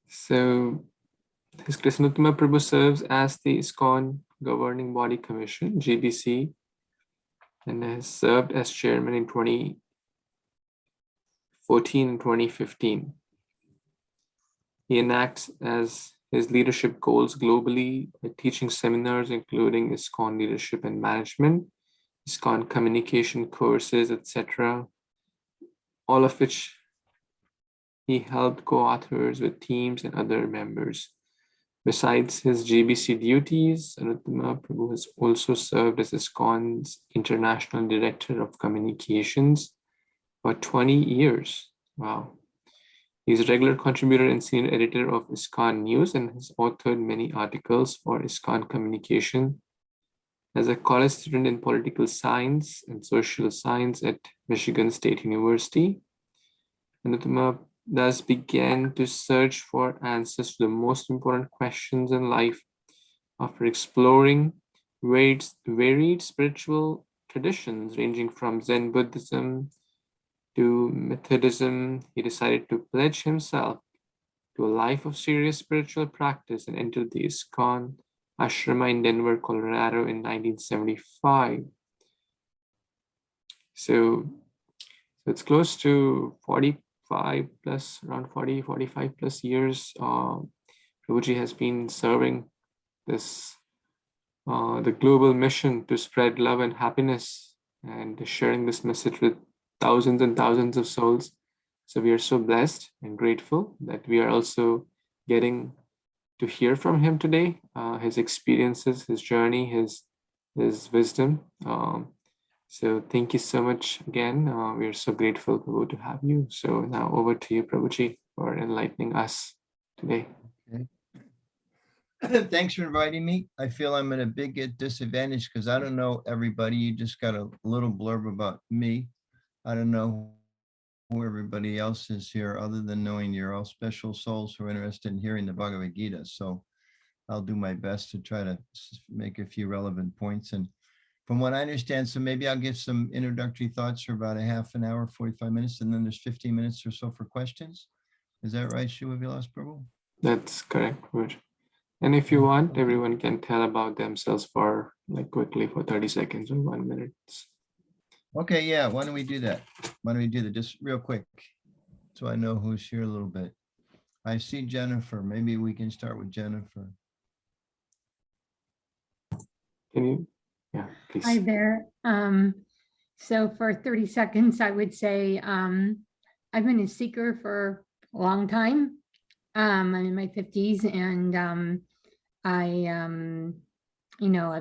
So His Krishnatma Prabhu serves as the ISKCON Governing Body Commission, GBC, and has served as chairman in 2014 and 2015. He enacts as his leadership goals globally by teaching seminars including ISKCON leadership and management, ISKCON communication courses, etc., all of which he helped co-authors with teams and other members. Besides his GBC duties, Anuttama Prabhu has also served as ISKCON's International Director of Communications for 20 years. Wow. He's a regular contributor and senior editor of ISKCON News and has authored many articles for ISKCON Communication. As a college student in political science and social science at Michigan State University, Anuttama thus began to search for answers to the most important questions in life. After exploring varied spiritual traditions ranging from Zen Buddhism to Methodism, he decided to pledge himself to a life of serious spiritual practice and entered the ISKCON Ashrama in Denver, Colorado in 1975. So it's close to 45 plus, around 40, 45 plus years. Prabhuji has been serving this, the global mission to spread love and happiness and sharing this message with thousands and thousands of souls. So we are so blessed and grateful that we are also getting to hear from him today, his experiences, his journey, his wisdom. So thank you so much again. We are so grateful, Prabhu, to have you. So now over to you, Prabhuji, for enlightening us today. Okay. Thanks for inviting me. I feel I'm at a big disadvantage because I don't know everybody. You just got a little blurb about me. I don't know who everybody else is here other than knowing you're all special souls who are interested in hearing the Bhagavad Gita. So I'll do my best to try to make a few relevant points. And from what I understand, so maybe I'll give some introductory thoughts for about a half an hour, 45 minutes, and then there's 15 minutes or so for questions. Is that right, Shiva Vilas Prabhu? That's correct, Prabhuji. And if you want, everyone can tell about themselves for like quickly for 30 seconds or 1 minute. Okay, yeah, why don't we do that? Why don't we do that just real quick so I know who's here a little bit. I see Jennifer. Maybe we can start with Jennifer. Can you? Yeah, please. Hi there. So for 30 seconds, I would say I've been a seeker for a long time. I'm in my 50s and I've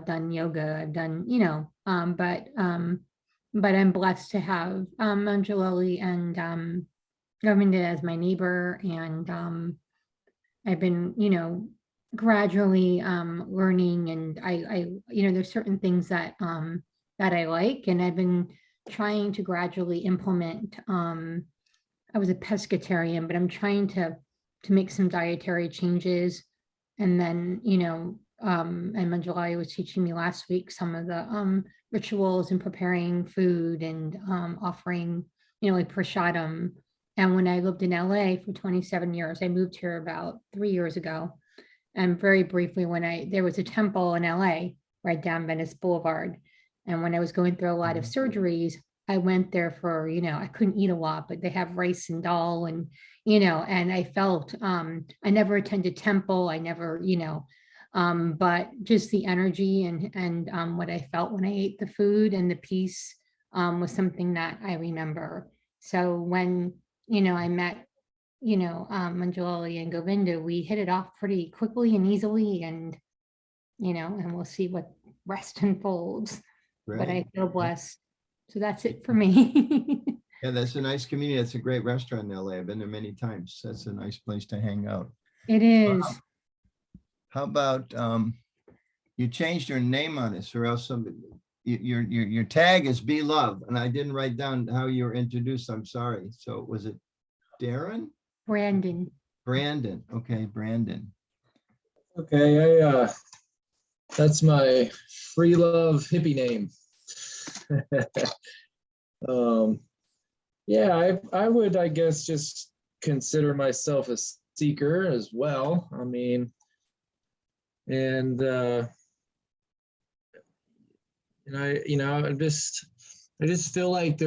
done yoga, I've done, but I'm blessed to have Anjalali and Govinda as my neighbor. And I've been, gradually learning, and I there's certain things that I like, and I've been trying to gradually implement. I was a pescatarian, but I'm trying to make some dietary changes. And then, and Manjalai was teaching me last week some of the rituals in preparing food and offering, like prasadam. And when I lived in LA for 27 years, I moved here about 3 years ago. And very briefly, there was a temple in LA right down Venice Boulevard. And when I was going through a lot of surgeries, I went there for, I couldn't eat a lot, but they have rice and dal and, and I felt, I never attended temple. I never, but just the energy and what I felt when I ate the food and the peace was something that I remember. So when, I met Manjalali and Govinda, we hit it off pretty quickly and easily, and and we'll see what rest unfolds. Right. But I feel blessed. So that's it for me. Yeah, that's a nice community. That's a great restaurant in LA. I've been there many times. That's a nice place to hang out. It is. How about you changed your name on us, or else your tag is Be Love, and I didn't write down how you were introduced. I'm sorry. So was it Darren? Brandon. Brandon. Okay, Brandon. Okay, that's my free love hippie name. Yeah, I would, I guess, just consider myself a seeker as well. I mean, and I just feel like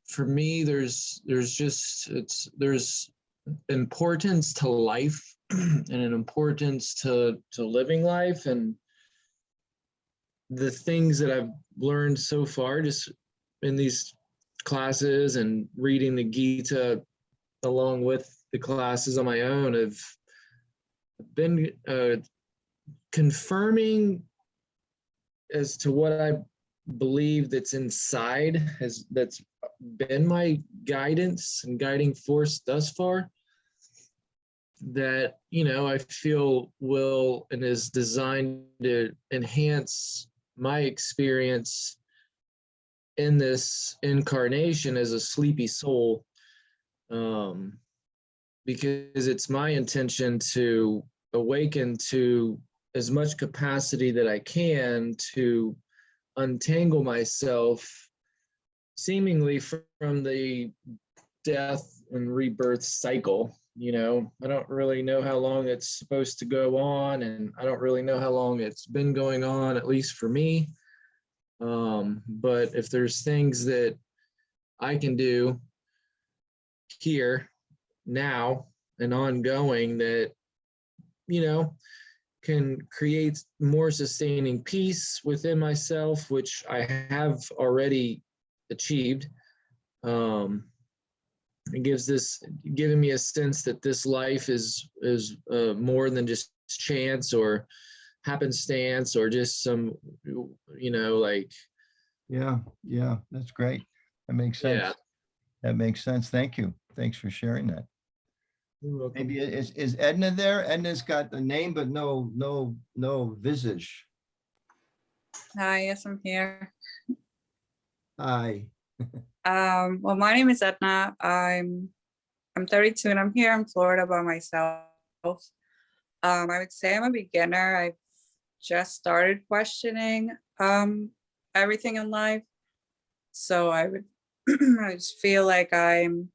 for me, there's importance to life and an importance to living life, and the things that I've learned so far just in these classes and reading the Gita along with the classes on my own have been confirming as to what I believe that's inside, that's been my guidance and guiding force thus far, that I feel will and is designed to enhance my experience in this incarnation as a sleepy soul, because it's my intention to awaken to as much capacity that I can to untangle myself seemingly from the death and rebirth cycle. I don't really know how long it's supposed to go on, and I don't really know how long it's been going on, at least for me. But if there's things that I can do here, now, and ongoing that, can create more sustaining peace within myself, which I have already achieved, it giving me a sense that this life is more than just chance or happenstance or just some, like. Yeah, that's great. That makes sense. Yeah. That makes sense. Thank you. Thanks for sharing that. You're welcome. Maybe is Edna there? Edna's got the name, but no visage. Hi, yes, I'm here. Hi. Well, my name is Etna. I'm 32 and I'm here in Florida by myself. I would say I'm a beginner. I've just started questioning everything in life. So I just feel like I'm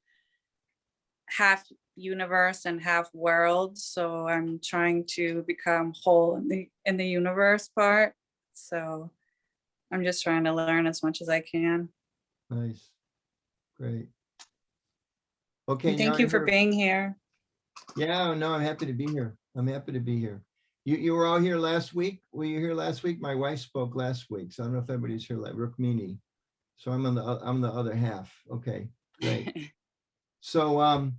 half universe and half world. So I'm trying to become whole in the universe part. So I'm just trying to learn as much as I can. Nice. Great. Okay. Thank you for being here. Yeah, no, I'm happy to be here. I'm happy to be here. You were all here last week? Were you here last week? My wife spoke last week, so I don't know if everybody's here, like Rukmini. So I'm the other half. Okay, great. So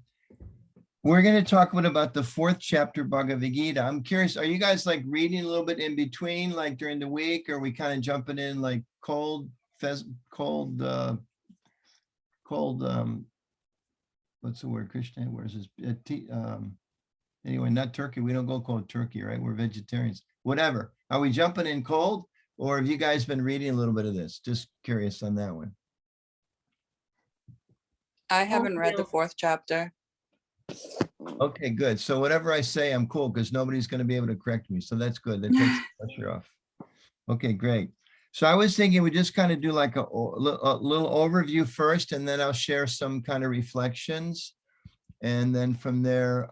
we're going to talk about the 4th chapter Bhagavad Gita. I'm curious, are you guys like reading a little bit in between, like during the week, or are we kind of jumping in like cold, what's the word, Krishna? Where's this? Anyway, not turkey. We don't go cold turkey, right? We're vegetarians. Whatever. Are we jumping in cold, or have you guys been reading a little bit of this? Just curious on that one. I haven't read the 4th chapter. Okay, good. So whatever I say, I'm cool because nobody's going to be able to correct me. So that's good. That takes the pressure off. Okay, great. So I was thinking we just kind of do like a little overview first, and then I'll share some kind of reflections. And then from there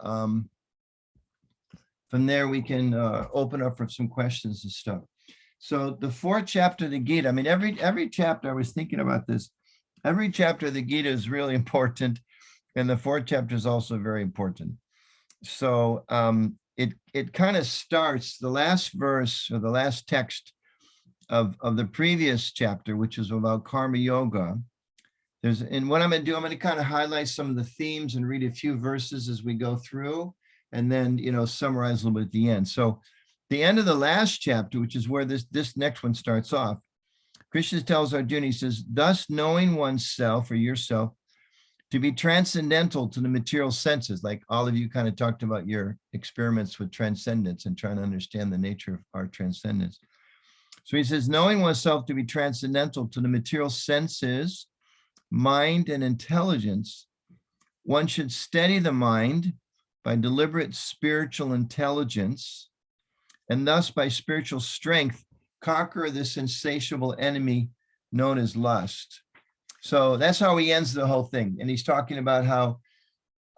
we can open up for some questions and stuff. So the 4th chapter of the Gita, I mean, every chapter, I was thinking about this, every chapter of the Gita is really important. And the 4th chapter is also very important. So it kind of starts, the last verse or the last text of the previous chapter, which is about karma yoga. And what I'm going to do, I'm going to kind of highlight some of the themes and read a few verses as we go through, and then, summarize a little bit at the end. So the end of the last chapter, which is where this next one starts off, Krishna tells Arjuna, he says, thus knowing oneself or yourself to be transcendental to the material senses, like all of you kind of talked about your experiments with transcendence and trying to understand the nature of our transcendence. So he says, knowing oneself to be transcendental to the material senses, mind, and intelligence, one should steady the mind by deliberate spiritual intelligence, and thus by spiritual strength, conquer this insatiable enemy known as lust. So that's how he ends the whole thing. And he's talking about how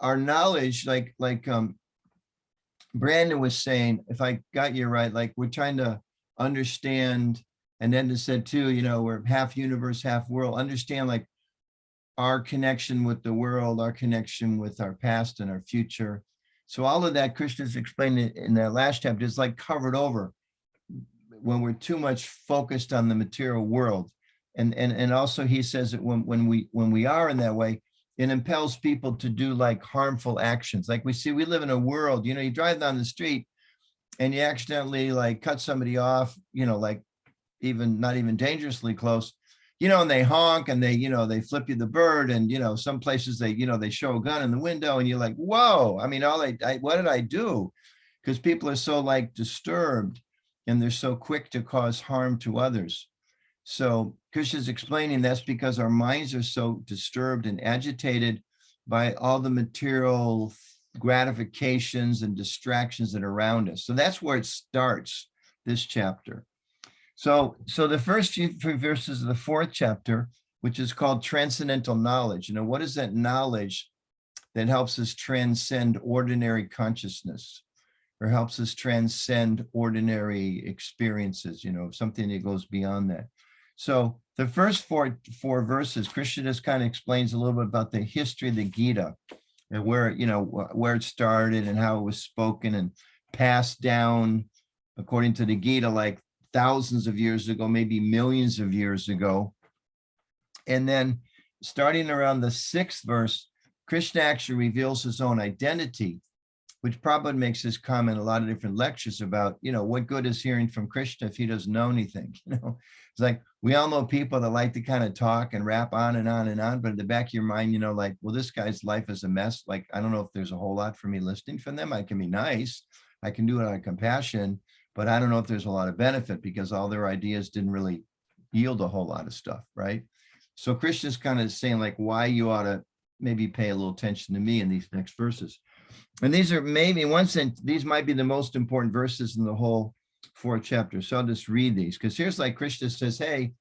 our knowledge, like Brandon was saying, if I got you right, like we're trying to understand, and Edna said too, you know, we're half universe, half world, understand like our connection with the world, our connection with our past and our future. So all of that, Krishna's explained it in that last chapter, is like covered over when we're too much focused on the material world. And also he says that when we are in that way, it impels people to do like harmful actions. Like we live in a world, you know, you drive down the street and you accidentally like cut somebody off, you know, like not even dangerously close, you know, and they honk and they, you know, they flip you the bird, and, you know, some places they, you know, they show a gun in the window and you're like, whoa, I mean, what did I do? Because people are so like disturbed and they're so quick to cause harm to others. So Krishna's explaining that's because our minds are so disturbed and agitated by all the material gratifications and distractions that are around us. So that's where it starts, this chapter. So the first few verses of the fourth chapter, which is called transcendental knowledge. You know, what is that knowledge that helps us transcend ordinary consciousness, or helps us transcend ordinary experiences, you know, something that goes beyond that. So the first four verses, Krishna just kind of explains a little bit about the history of the Gita and where, you know, where it started and how it was spoken and passed down according to the Gita, like thousands of years ago, maybe millions of years ago. And then starting around the sixth verse, Krishna actually reveals his own identity, which Prabhupada makes this comment a lot of different lectures about, you know, what good is hearing from Krishna if he doesn't know anything? You know, it's like, we all know people that like to kind of talk and rap on and on and on, but in the back of your mind, you know, like, well, this guy's life is a mess. Like, I don't know if there's a whole lot for me listening from them. I can be nice. I can do it out of compassion, but I don't know if there's a lot of benefit because all their ideas didn't really yield a whole lot of stuff, right? So Krishna's kind of saying like why you ought to maybe pay a little attention to me in these next verses. And these are maybe in one sense, these might be the most important verses in the whole fourth chapter. So I'll just read these because here's like Krishna says, hey,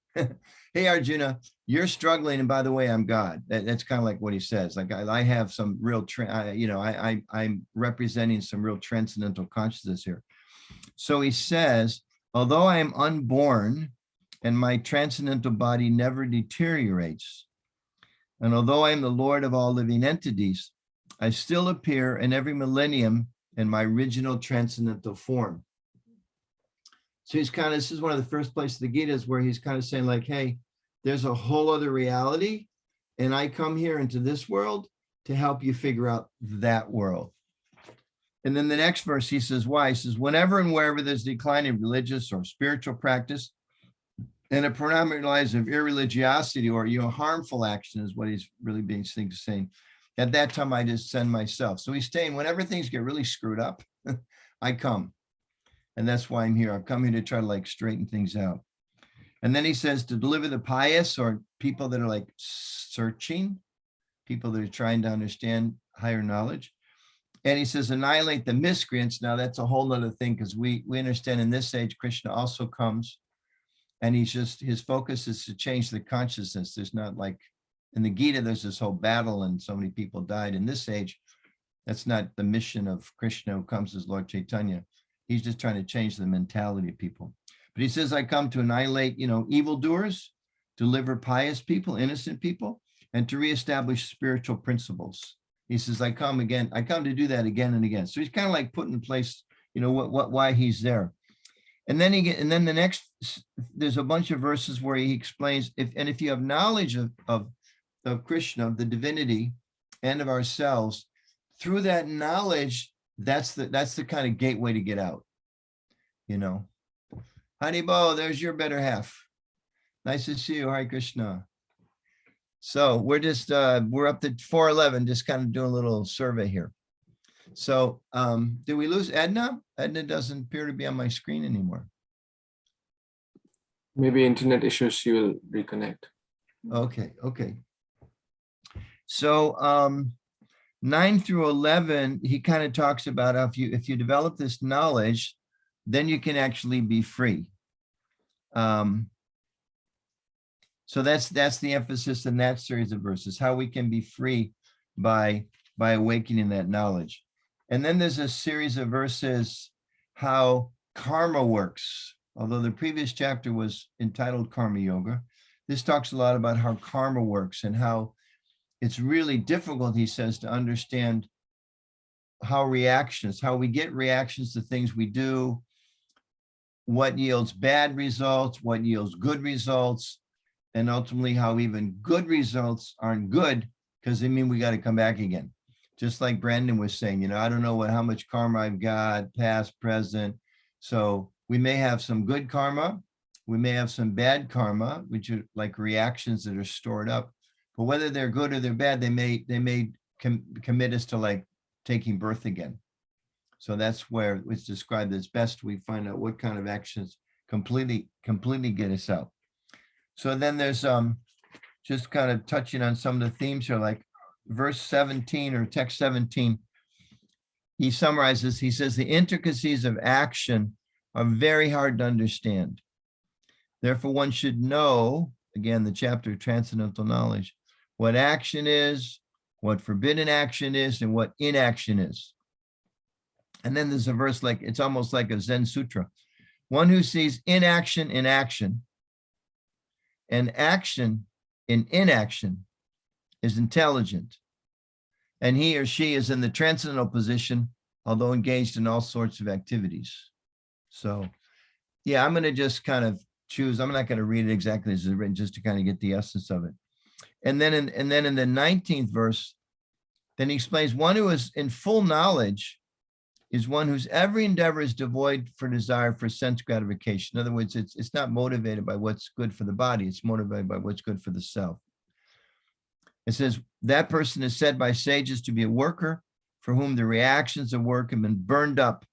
hey, Arjuna, you're struggling. And by the way, I'm God. That's kind of like what he says. Like I have some real, I'm representing some real transcendental consciousness here. So he says, although I am unborn and my transcendental body never deteriorates, and although I am the Lord of all living entities, I still appear in every millennium in my original transcendental form. So he's kind of, this is one of the first places the Gita is where he's kind of saying like, hey, there's a whole other reality. And I come here into this world to help you figure out that world. And then the next verse, he says, why? He says, whenever and wherever there's decline in religious or spiritual practice and a predominant lies of irreligiosity or, you know, harmful action is what he's really being saying. At that time, I just send myself. So he's saying whenever things get really screwed up, I come. And that's why I'm here. I've come here to try to like straighten things out. And then he says to deliver the pious or people that are like searching, people that are trying to understand higher knowledge. And he says, annihilate the miscreants. Now that's a whole nother thing because we understand in this age, Krishna also comes and he's just, his focus is to change the consciousness. There's not like in the Gita, there's this whole battle and so many people died. In this age, that's not the mission of Krishna who comes as Lord Chaitanya. He's just trying to change the mentality of people. But he says, I come to annihilate, you know, evildoers, deliver pious people, innocent people, and to reestablish spiritual principles. He says, I come to do that again and again. So he's kind of like putting in place, you know, why he's there. And then the next, there's a bunch of verses where he explains, if you have knowledge of Krishna, of the divinity, and of ourselves, through that knowledge, that's the kind of gateway to get out, you know. Haribo, there's your better half. Nice to see you. Hare Krishna. So we're just, we're up to 411, just kind of doing a little survey here. So did we lose Edna? Edna doesn't appear to be on my screen anymore. Maybe internet issues, she will reconnect. Okay. So 9 through 11, he kind of talks about how if you develop this knowledge, then you can actually be free. So that's the emphasis in that series of verses, how we can be free by by awakening that knowledge. And then there's a series of verses how karma works. Although the previous chapter was entitled Karma Yoga, this talks a lot about how karma works and how it's really difficult, he says, to understand how we get reactions to things we do, what yields bad results, what yields good results, and ultimately how even good results aren't good because they mean we got to come back again. Just like Brandon was saying, I don't know how much karma I've got, past, present. So we may have some good karma, we may have some bad karma, which are like reactions that are stored up. But whether they're good or they're bad, they may commit us to like taking birth again. So that's where it's described as best we find out what kind of actions completely get us out. So then there's just kind of touching on some of the themes here, like verse 17 or text 17. He summarizes, he says, the intricacies of action are very hard to understand. Therefore, one should know, again, the chapter of transcendental knowledge, what action is, what forbidden action is, and what inaction is. And then there's a verse like, it's almost like a Zen sutra. One who sees inaction in action and action in inaction is intelligent. And he or she is in the transcendental position, although engaged in all sorts of activities. So, yeah, I'm going to just kind of choose. I'm not going to read it exactly as it's written, just to kind of get the essence of it. And then in the 19th verse, then he explains one who is in full knowledge is one whose every endeavor is devoid for desire for sense gratification. In other words, it's not motivated by what's good for the body. It's motivated by what's good for the self. It says that person is said by sages to be a worker for whom the reactions of work have been burned up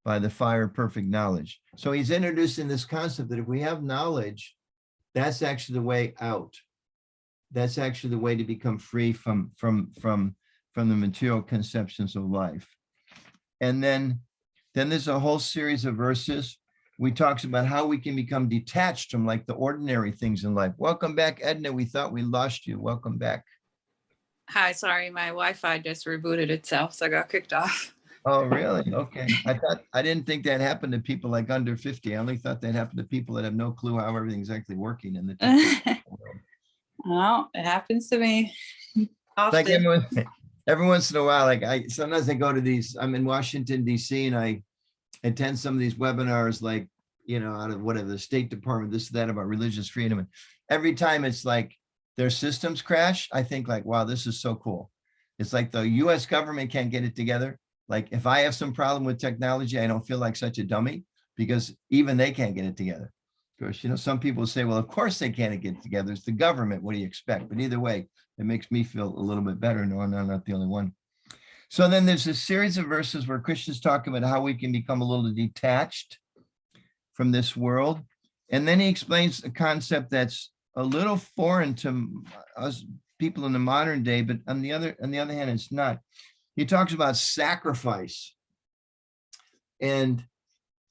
by the fire of perfect knowledge. So he's introducing this concept that if we have knowledge, that's actually the way out. That's actually the way to become free from the material conceptions of life. And then there's a whole series of verses. We talks about how we can become detached from like the ordinary things in life. Welcome back, Edna. We thought we lost you. Welcome back. Hi, sorry, my Wi-Fi just rebooted itself, so I got kicked off. Oh, really? Okay. I didn't think that happened to people like under 50. I only thought that happened to people that have no clue how everything's actually working in the world. Well, it happens to me often. Like every once in a while, like sometimes I go to these, I'm in Washington, DC, and I attend some of these webinars, like, out of whatever, the State Department, this, that, about religious freedom. And every time it's like their systems crash, I think like, wow, this is so cool. It's like the US government can't get it together. Like if I have some problem with technology, I don't feel like such a dummy because even they can't get it together. Of course, some people say, well, of course they can't get it together. It's the government. What do you expect? But either way, it makes me feel a little bit better. No, I'm not the only one. So then there's a series of verses where Krishna's talking about how we can become a little detached from this world. And then he explains a concept that's a little foreign to us people in the modern day, but on the other hand, it's not. He talks about sacrifice and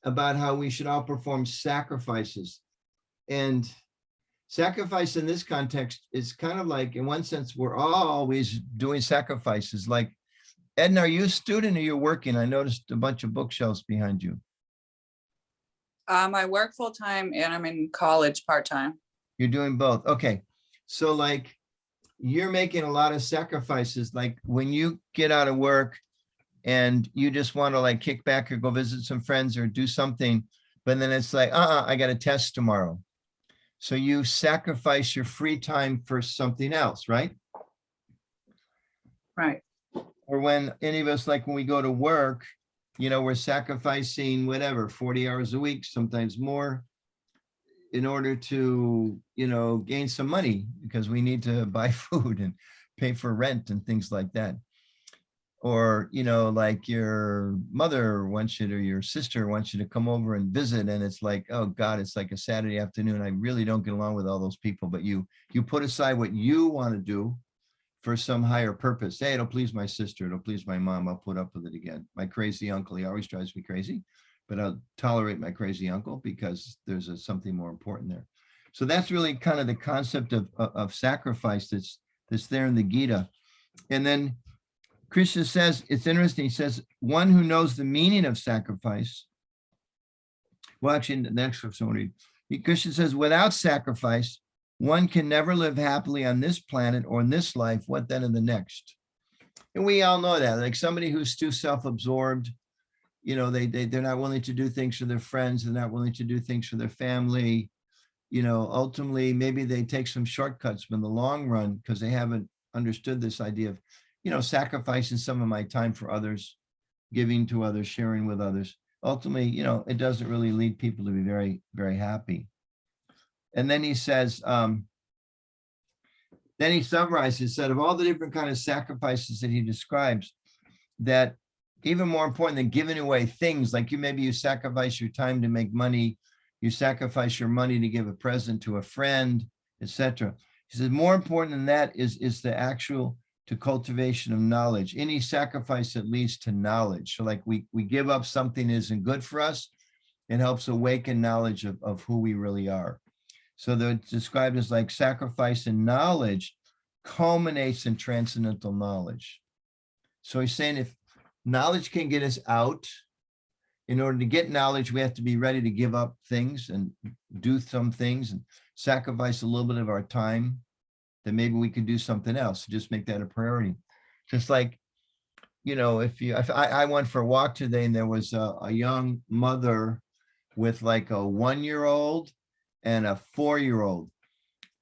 about how we should all perform sacrifices. And sacrifice in this context is kind of like, in one sense, we're all always doing sacrifices. Like, Edna, are you a student or you're working? I noticed a bunch of bookshelves behind you. I work full-time and I'm in college part-time. You're doing both. Okay. So like, you're making a lot of sacrifices. Like when you get out of work and you just want to like kick back or go visit some friends or do something, but then it's like, I got a test tomorrow. So you sacrifice your free time for something else, right? Right. Or when any of us, like when we go to work, we're sacrificing whatever, 40 hours a week, sometimes more, in order to, gain some money because we need to buy food and pay for rent and things like that. Or, like your mother wants you to, or your sister wants you to come over and visit. And it's like, oh God, it's like a Saturday afternoon. I really don't get along with all those people, but you put aside what you want to do for some higher purpose. Hey, it'll please my sister. It'll please my mom. I'll put up with it again. My crazy uncle, he always drives me crazy, but I'll tolerate my crazy uncle because there's something more important there. So that's really kind of the concept of sacrifice that's there in the Gita. And then Krishna says, it's interesting. He says, one who knows the meaning of sacrifice. Well, actually, the next one, Krishna says, without sacrifice, one can never live happily on this planet or in this life. What then in the next? And we all know that, like somebody who's too self-absorbed, you know, they're not willing to do things for their friends. They're not willing to do things for their family. You know, ultimately, maybe they take some shortcuts, but in the long run, because they haven't understood this idea of, you know, sacrificing some of my time for others, giving to others, sharing with others. Ultimately, you know, it doesn't really lead people to be very, very happy. And then he says, then he summarizes, said of all the different kind of sacrifices that he describes, that even more important than giving away things, like maybe you sacrifice your time to make money, you sacrifice your money to give a present to a friend, etc. He says more important than that is the actual to cultivation of knowledge. Any sacrifice that leads to knowledge. So like we give up something that isn't good for us, it helps awaken knowledge of who we really are. So they're described as like sacrifice and knowledge culminates in transcendental knowledge. So he's saying if knowledge can get us out, in order to get knowledge, we have to be ready to give up things and do some things and sacrifice a little bit of our time, then maybe we could do something else, just make that a priority. Just like, you know, if I went for a walk today and there was a young mother with like a 1-year-old and a 4-year-old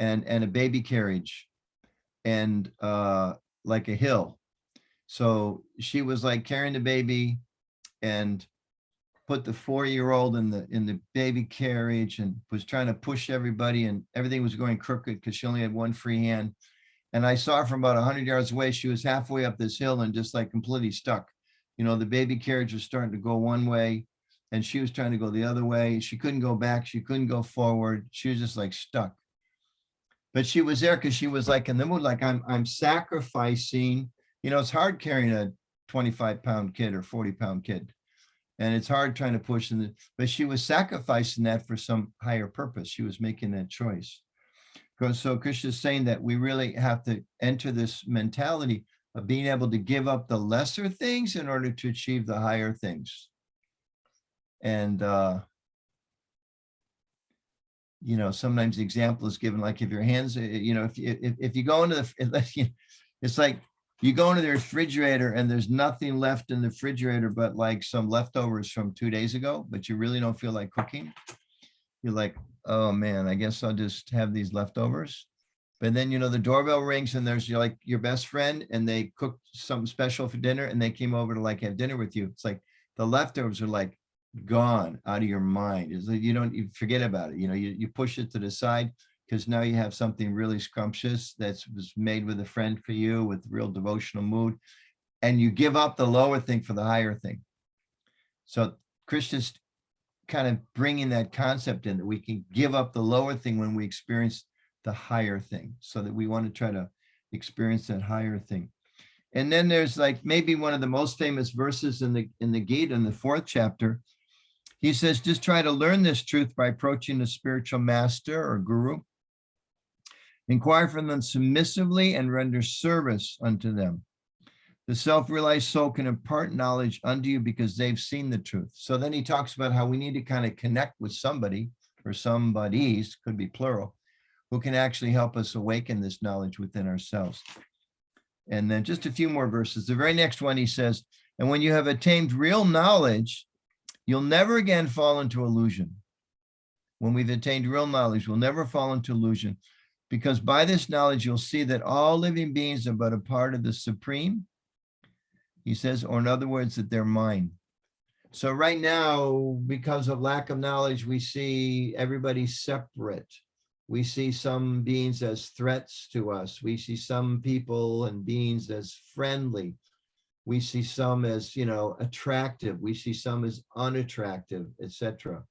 and a baby carriage and like a hill. So she was like carrying the baby and put the 4-year-old in the baby carriage and was trying to push everybody, and everything was going crooked because she only had one free hand. And I saw her from about 100 yards away. She was halfway up this hill and just like completely stuck. You know, the baby carriage was starting to go one way and she was trying to go the other way. She couldn't go back. She couldn't go forward. She was just like stuck. But she was there because she was like in the mood, like I'm sacrificing. You know, it's hard carrying a 25-pound kid or 40-pound kid. And it's hard trying to push in but she was sacrificing that for some higher purpose. She was making that choice. So Krishna is saying that we really have to enter this mentality of being able to give up the lesser things in order to achieve the higher things. And, you know, sometimes the example is given, like if your hands, you know, if you go into the, it's like, you go into the refrigerator and there's nothing left in the refrigerator but like some leftovers from 2 days ago, but you really don't feel like cooking. You're like, oh man, I guess I'll just have these leftovers. But then, you know, the doorbell rings and there's like your best friend and they cooked something special for dinner and they came over to like have dinner with you. It's like the leftovers are like gone out of your mind. It's like you forget about it. You know, you push it to the side, because now you have something really scrumptious that was made with a friend for you with real devotional mood, and you give up the lower thing for the higher thing. So Krishna's kind of bringing that concept in that we can give up the lower thing when we experience the higher thing, so that we want to try to experience that higher thing. And then there's like maybe one of the most famous verses in the Gita, in the 4th chapter. He says, just try to learn this truth by approaching a spiritual master or guru. Inquire from them submissively and render service unto them. The self-realized soul can impart knowledge unto you because they've seen the truth. So then he talks about how we need to kind of connect with somebody or somebodies, could be plural, who can actually help us awaken this knowledge within ourselves. And then just a few more verses. The very next one, he says, and when you have attained real knowledge, you'll never again fall into illusion. When we've attained real knowledge, we'll never fall into illusion, because by this knowledge, you'll see that all living beings are but a part of the Supreme. He says, or in other words, that they're mine. So right now, because of lack of knowledge, we see everybody separate. We see some beings as threats to us. We see some people and beings as friendly. We see some as, you know, attractive. We see some as unattractive, etc.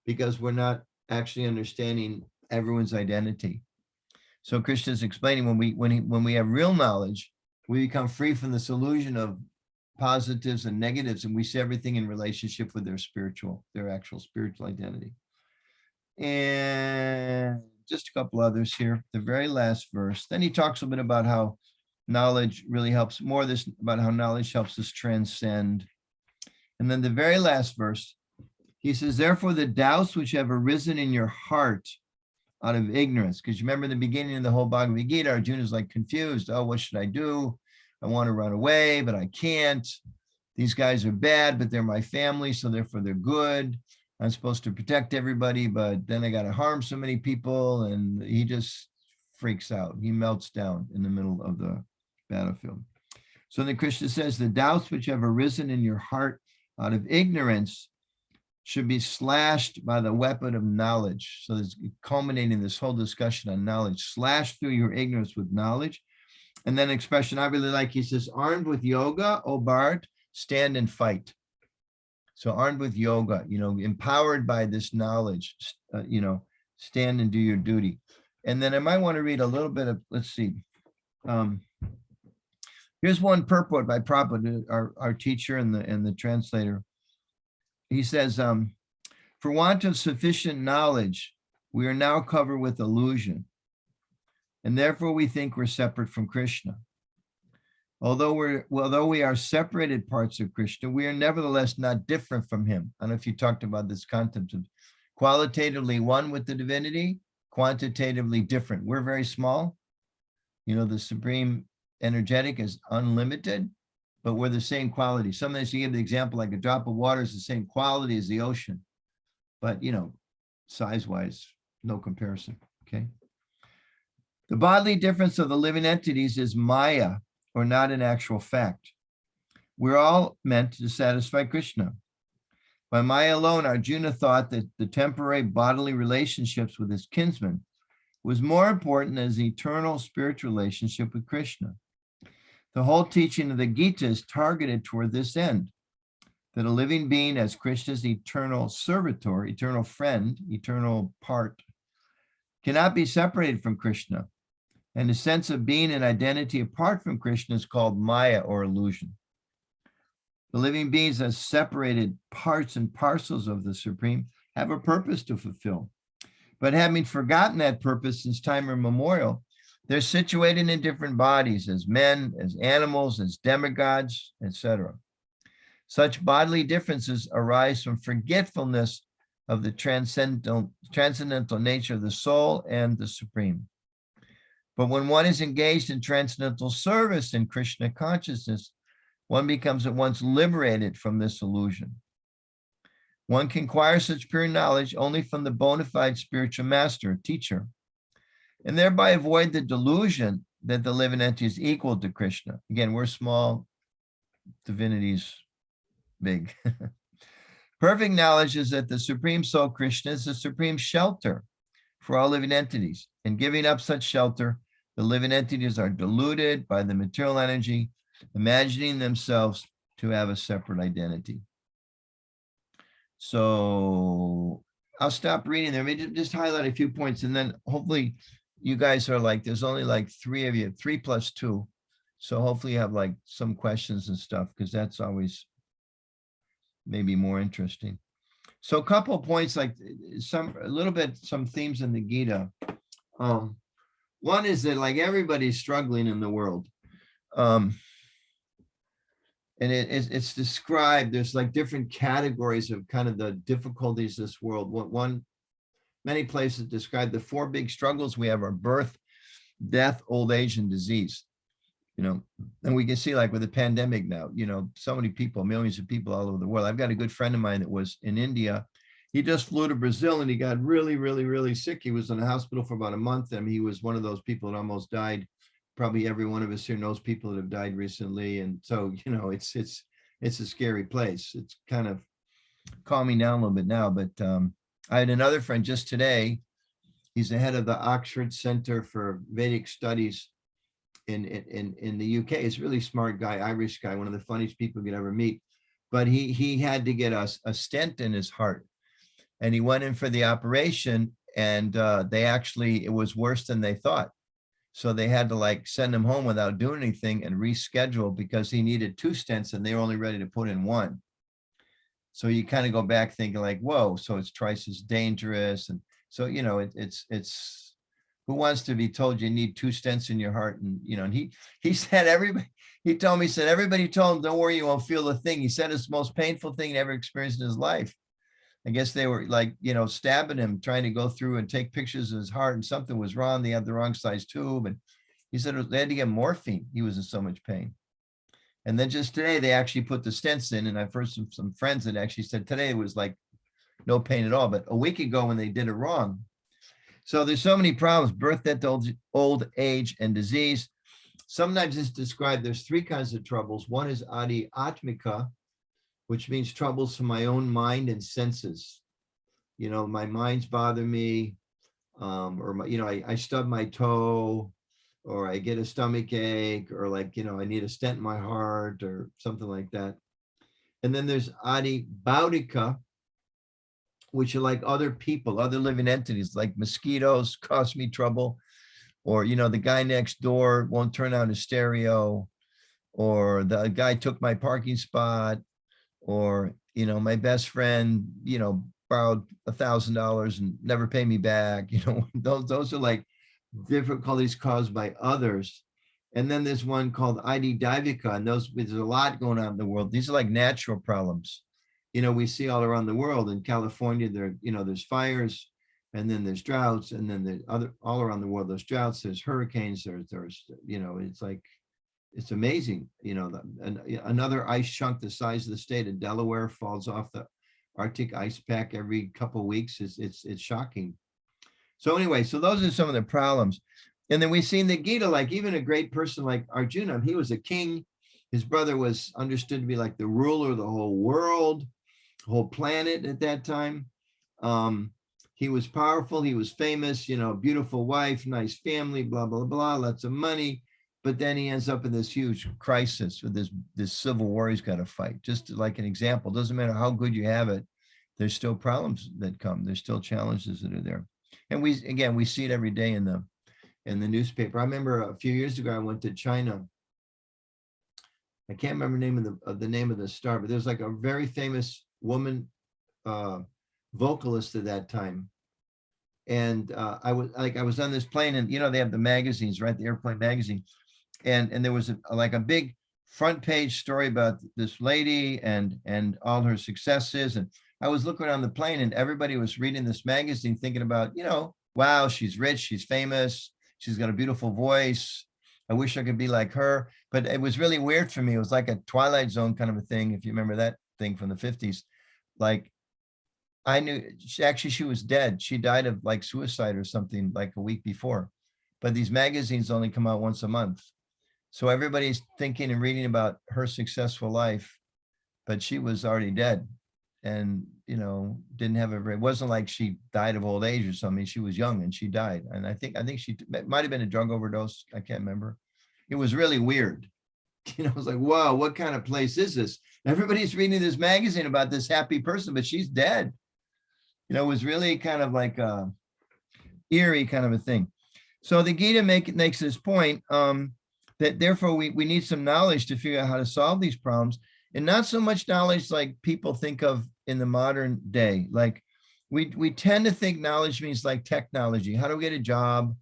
Because we're not actually understanding everyone's identity. So Krishna is explaining when we have real knowledge, we become free from this illusion of positives and negatives, and we see everything in relationship with their actual spiritual identity. And just a couple others here, the very last verse. Then he talks a bit about how knowledge really helps, more of this about how knowledge helps us transcend. And then the very last verse, he says, therefore the doubts which have arisen in your heart out of ignorance, because you remember in the beginning of the whole Bhagavad Gita, Arjuna is like confused. Oh, what should I do? I want to run away, but I can't. These guys are bad, but they're my family, so therefore they're good. I'm supposed to protect everybody, but then I got to harm so many people. And he just freaks out. He melts down in the middle of the battlefield. So then Krishna says, the doubts which have arisen in your heart out of ignorance should be slashed by the weapon of knowledge. So it's culminating this whole discussion on knowledge. Slash through your ignorance with knowledge. And then expression I really like, he says, armed with yoga, O Bard, stand and fight. So armed with yoga, empowered by this knowledge, stand and do your duty. And then I might want to read a little bit of, let's see. Here's one purport by Prabhupada, our teacher and the translator. He says, for want of sufficient knowledge, we are now covered with illusion. And therefore we think we're separate from Krishna. Although we are separated parts of Krishna, we are nevertheless not different from him. I don't know if you talked about this concept of qualitatively one with the divinity, quantitatively different. We're very small. The supreme energetic is unlimited, but we're the same quality. Sometimes you give the example like a drop of water is the same quality as the ocean, but size-wise, no comparison, okay? The bodily difference of the living entities is Maya, or not an actual fact. We're all meant to satisfy Krishna. By Maya alone, Arjuna thought that the temporary bodily relationships with his kinsmen was more important than his eternal spiritual relationship with Krishna. The whole teaching of the Gita is targeted toward this end, that a living being as Krishna's eternal servitor, eternal friend, eternal part, cannot be separated from Krishna. And the sense of being an identity apart from Krishna is called Maya, or illusion. The living beings as separated parts and parcels of the Supreme have a purpose to fulfill. But having forgotten that purpose since time immemorial, they're situated in different bodies as men, as animals, as demigods, etc. Such bodily differences arise from forgetfulness of the transcendental nature of the soul and the Supreme. But when one is engaged in transcendental service in Krishna consciousness, one becomes at once liberated from this illusion. One can acquire such pure knowledge only from the bona fide spiritual master, teacher, and thereby avoid the delusion that the living entity is equal to Krishna. Again, we're small, divinity's big. Perfect knowledge is that the Supreme Soul, Krishna, is the supreme shelter for all living entities. In giving up such shelter, the living entities are deluded by the material energy, imagining themselves to have a separate identity. So I'll stop reading there. Maybe just highlight a few points, and then hopefully you guys are like, there's only like 3 of you, 3 plus 2. So hopefully you have like some questions and stuff, because that's always maybe more interesting. So a couple of points, like some themes in the Gita. One is that like everybody's struggling in the world. And it's described, there's like different categories of kind of the difficulties of this world. Many places describe the 4 big struggles we have are birth, death, old age, and disease. And we can see like with the pandemic now, so many people, millions of people all over the world. I've got a good friend of mine that was in India. He just flew to Brazil and he got really, really, really sick. He was in the hospital for about a month, and he was one of those people that almost died. Probably every one of us here knows people that have died recently. And so, it's a scary place. It's kind of calming down a little bit now, but I had another friend just today. He's the head of the Oxford Center for Vedic Studies in the UK. He's a really smart guy, Irish guy, one of the funniest people you could ever meet. But he had to get a stent in his heart. And he went in for the operation, and it was worse than they thought. So they had to like send him home without doing anything and reschedule, because he needed 2 stents and they were only ready to put in 1. So you kind of go back thinking like, whoa, so it's twice as dangerous. And so, it's Who wants to be told you need 2 stents in your heart? And, and he said, everybody, he told me, he said, everybody told him, don't worry, you won't feel a thing. He said it's the most painful thing he ever experienced in his life. I guess they were like, stabbing him, trying to go through and take pictures of his heart, and something was wrong. They had the wrong size tube. And he said they had to get morphine. He was in so much pain. And then just today, they actually put the stents in. And I've heard some friends that actually said today it was like no pain at all. But a week ago when they did it wrong. So there's so many problems: birth, death, old age, and disease. Sometimes it's described, there's 3 kinds of troubles. One is adi atmika, which means troubles from my own mind and senses. My minds bother me, or I stub my toe, or I get a stomach ache, or I need a stent in my heart or something like that. And then there's adi bautika, which are like other people, other living entities, like mosquitoes cause me trouble, or, the guy next door won't turn on his stereo, or the guy took my parking spot, or, my best friend, borrowed $1,000 and never paid me back. Those are like difficulties caused by others. And then there's one called adi daivika, and there's a lot going on in the world. These are like natural problems. We see all around the world. In California, there's fires, and then there's droughts, and then there's all around the world, there's droughts, there's hurricanes, there's it's like, it's amazing. Another ice chunk the size of the state of Delaware falls off the Arctic ice pack every couple of weeks. It's shocking. So anyway, so those are some of the problems. And then we see in the Gita, like even a great person like Arjuna, he was a king. His brother was understood to be like the ruler of the whole world, whole planet at that time. He was powerful, he was famous, beautiful wife, nice family, blah, blah, blah, lots of money. But then he ends up in this huge crisis with this civil war he's got to fight. Just like an example, doesn't matter how good you have it, there's still problems that come. There's still challenges that are there. And we see it every day in the newspaper. I remember a few years ago, I went to China. I can't remember the name of the star, but there's like a very famous woman vocalist at that time. And I was on this plane, and they have the magazines, right? The airplane magazine. And there was a big front page story about this lady and all her successes. And I was looking on the plane, and everybody was reading this magazine thinking about, wow, she's rich, she's famous, she's got a beautiful voice. I wish I could be like her. But it was really weird for me. It was like a Twilight Zone kind of a thing, if you remember that thing from the 50s. Like, I knew she was dead. She died of like suicide or something like a week before. But these magazines only come out once a month. So everybody's thinking and reading about her successful life, but she was already dead, and, didn't have it wasn't like she died of old age or something. She was young and she died. And I think she might've been a drug overdose. I can't remember. It was really weird. I was like, wow, what kind of place is this? Everybody's reading this magazine about this happy person, but she's dead. It was really kind of like a eerie kind of a thing. So the Gita makes this point that therefore we need some knowledge to figure out how to solve these problems, and not so much knowledge like people think of in the modern day. Like we tend to think knowledge means like technology. How do we get a job?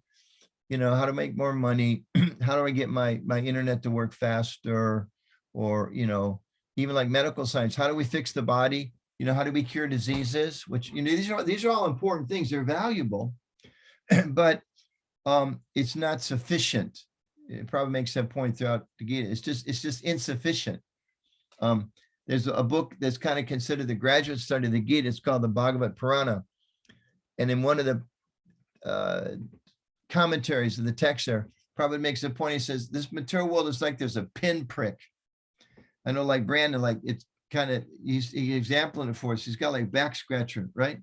How to make more money? How do I get my internet to work faster? Or, even like medical science, how do we fix the body? How do we cure diseases? Which, these are all important things. They're valuable, but it's not sufficient. It probably makes that point throughout the Gita. It's just insufficient. There's a book that's kind of considered the graduate study of the Gita. It's called the Bhagavad Purana. And in one of the commentaries of the text there, probably makes a point. He says, this material world is like there's a pinprick. I know, like Brandon, like it's kind of, he's exampling it for us. He's got like back scratcher, right?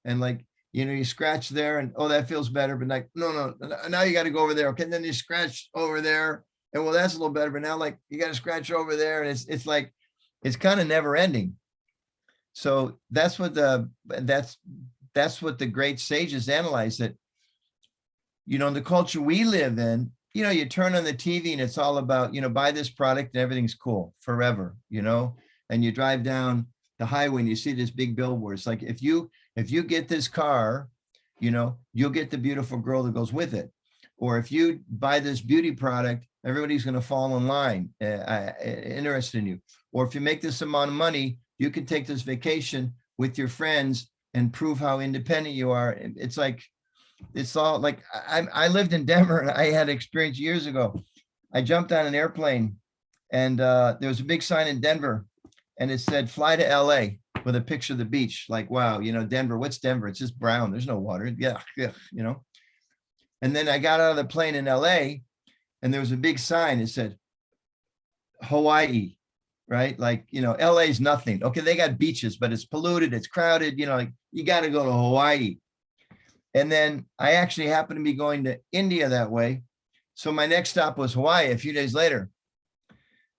And like, you scratch there and, oh, that feels better. But like, no, now you got to go over there. Okay, and then you scratch over there. And well, that's a little better. But now like you got to scratch over there. And it's like, it's kind of never ending. So that's what the great sages analyze, that, in the culture we live in, you turn on the TV and it's all about, buy this product and everything's cool forever, and you drive down the highway and you see this big billboard. It's like, if you get this car, you know, you'll get the beautiful girl that goes with it. Or if you buy this beauty product, everybody's going to fall in line, interested in you. Or if you make this amount of money, you can take this vacation with your friends and prove how independent you are. It's like, it's all like, I lived in Denver and I had experience years ago. I jumped on an airplane and there was a big sign in Denver and it said, fly to LA, with a picture of the beach. Like, wow, you know, Denver, what's Denver? It's just brown. There's no water. Yeah, you know. And then I got out of the plane in LA and there was a big sign. It said, Hawaii, right? Like, you know, LA is nothing. Okay, they got beaches, but it's polluted, it's crowded, you know, like you got to go to Hawaii. And then I actually happened to be going to India that way. So my next stop was Hawaii a few days later.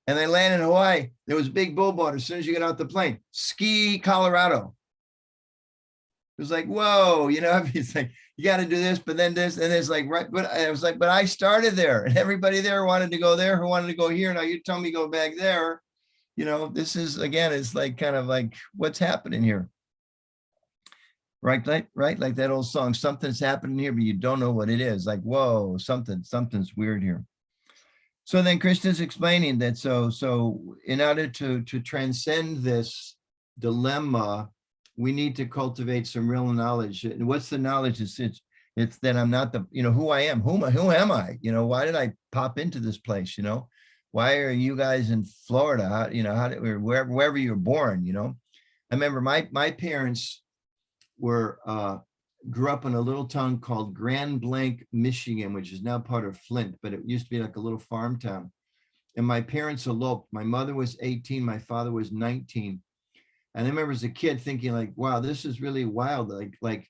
And I landed in Hawaii. There was a big billboard as soon as you get out the plane, Ski, Colorado. It was like, whoa, you know, it's like, you got to do this, but then this, and it's like, right. But I was like, but I started there and everybody there wanted to go there, who wanted to go here. Now you tell me go back there. You know, this is, again, it's like, kind of like, what's happening here? Right, like that old song, something's happening here, but you don't know what it is. Like, whoa, something's weird here. So then Krishna's explaining that, so in order to transcend this dilemma, we need to cultivate some real knowledge. And what's the knowledge? It's that I'm not the, you know, who I am. Who am I? You know, why did I pop into this place? You know, why are you guys in Florida? How, you know, or wherever you were born, you know? I remember my parents were, grew up in a little town called Grand Blanc, Michigan, which is now part of Flint, but it used to be like a little farm town. And my parents eloped. My mother was 18, my father was 19. And I remember as a kid thinking like, wow, this is really wild. Like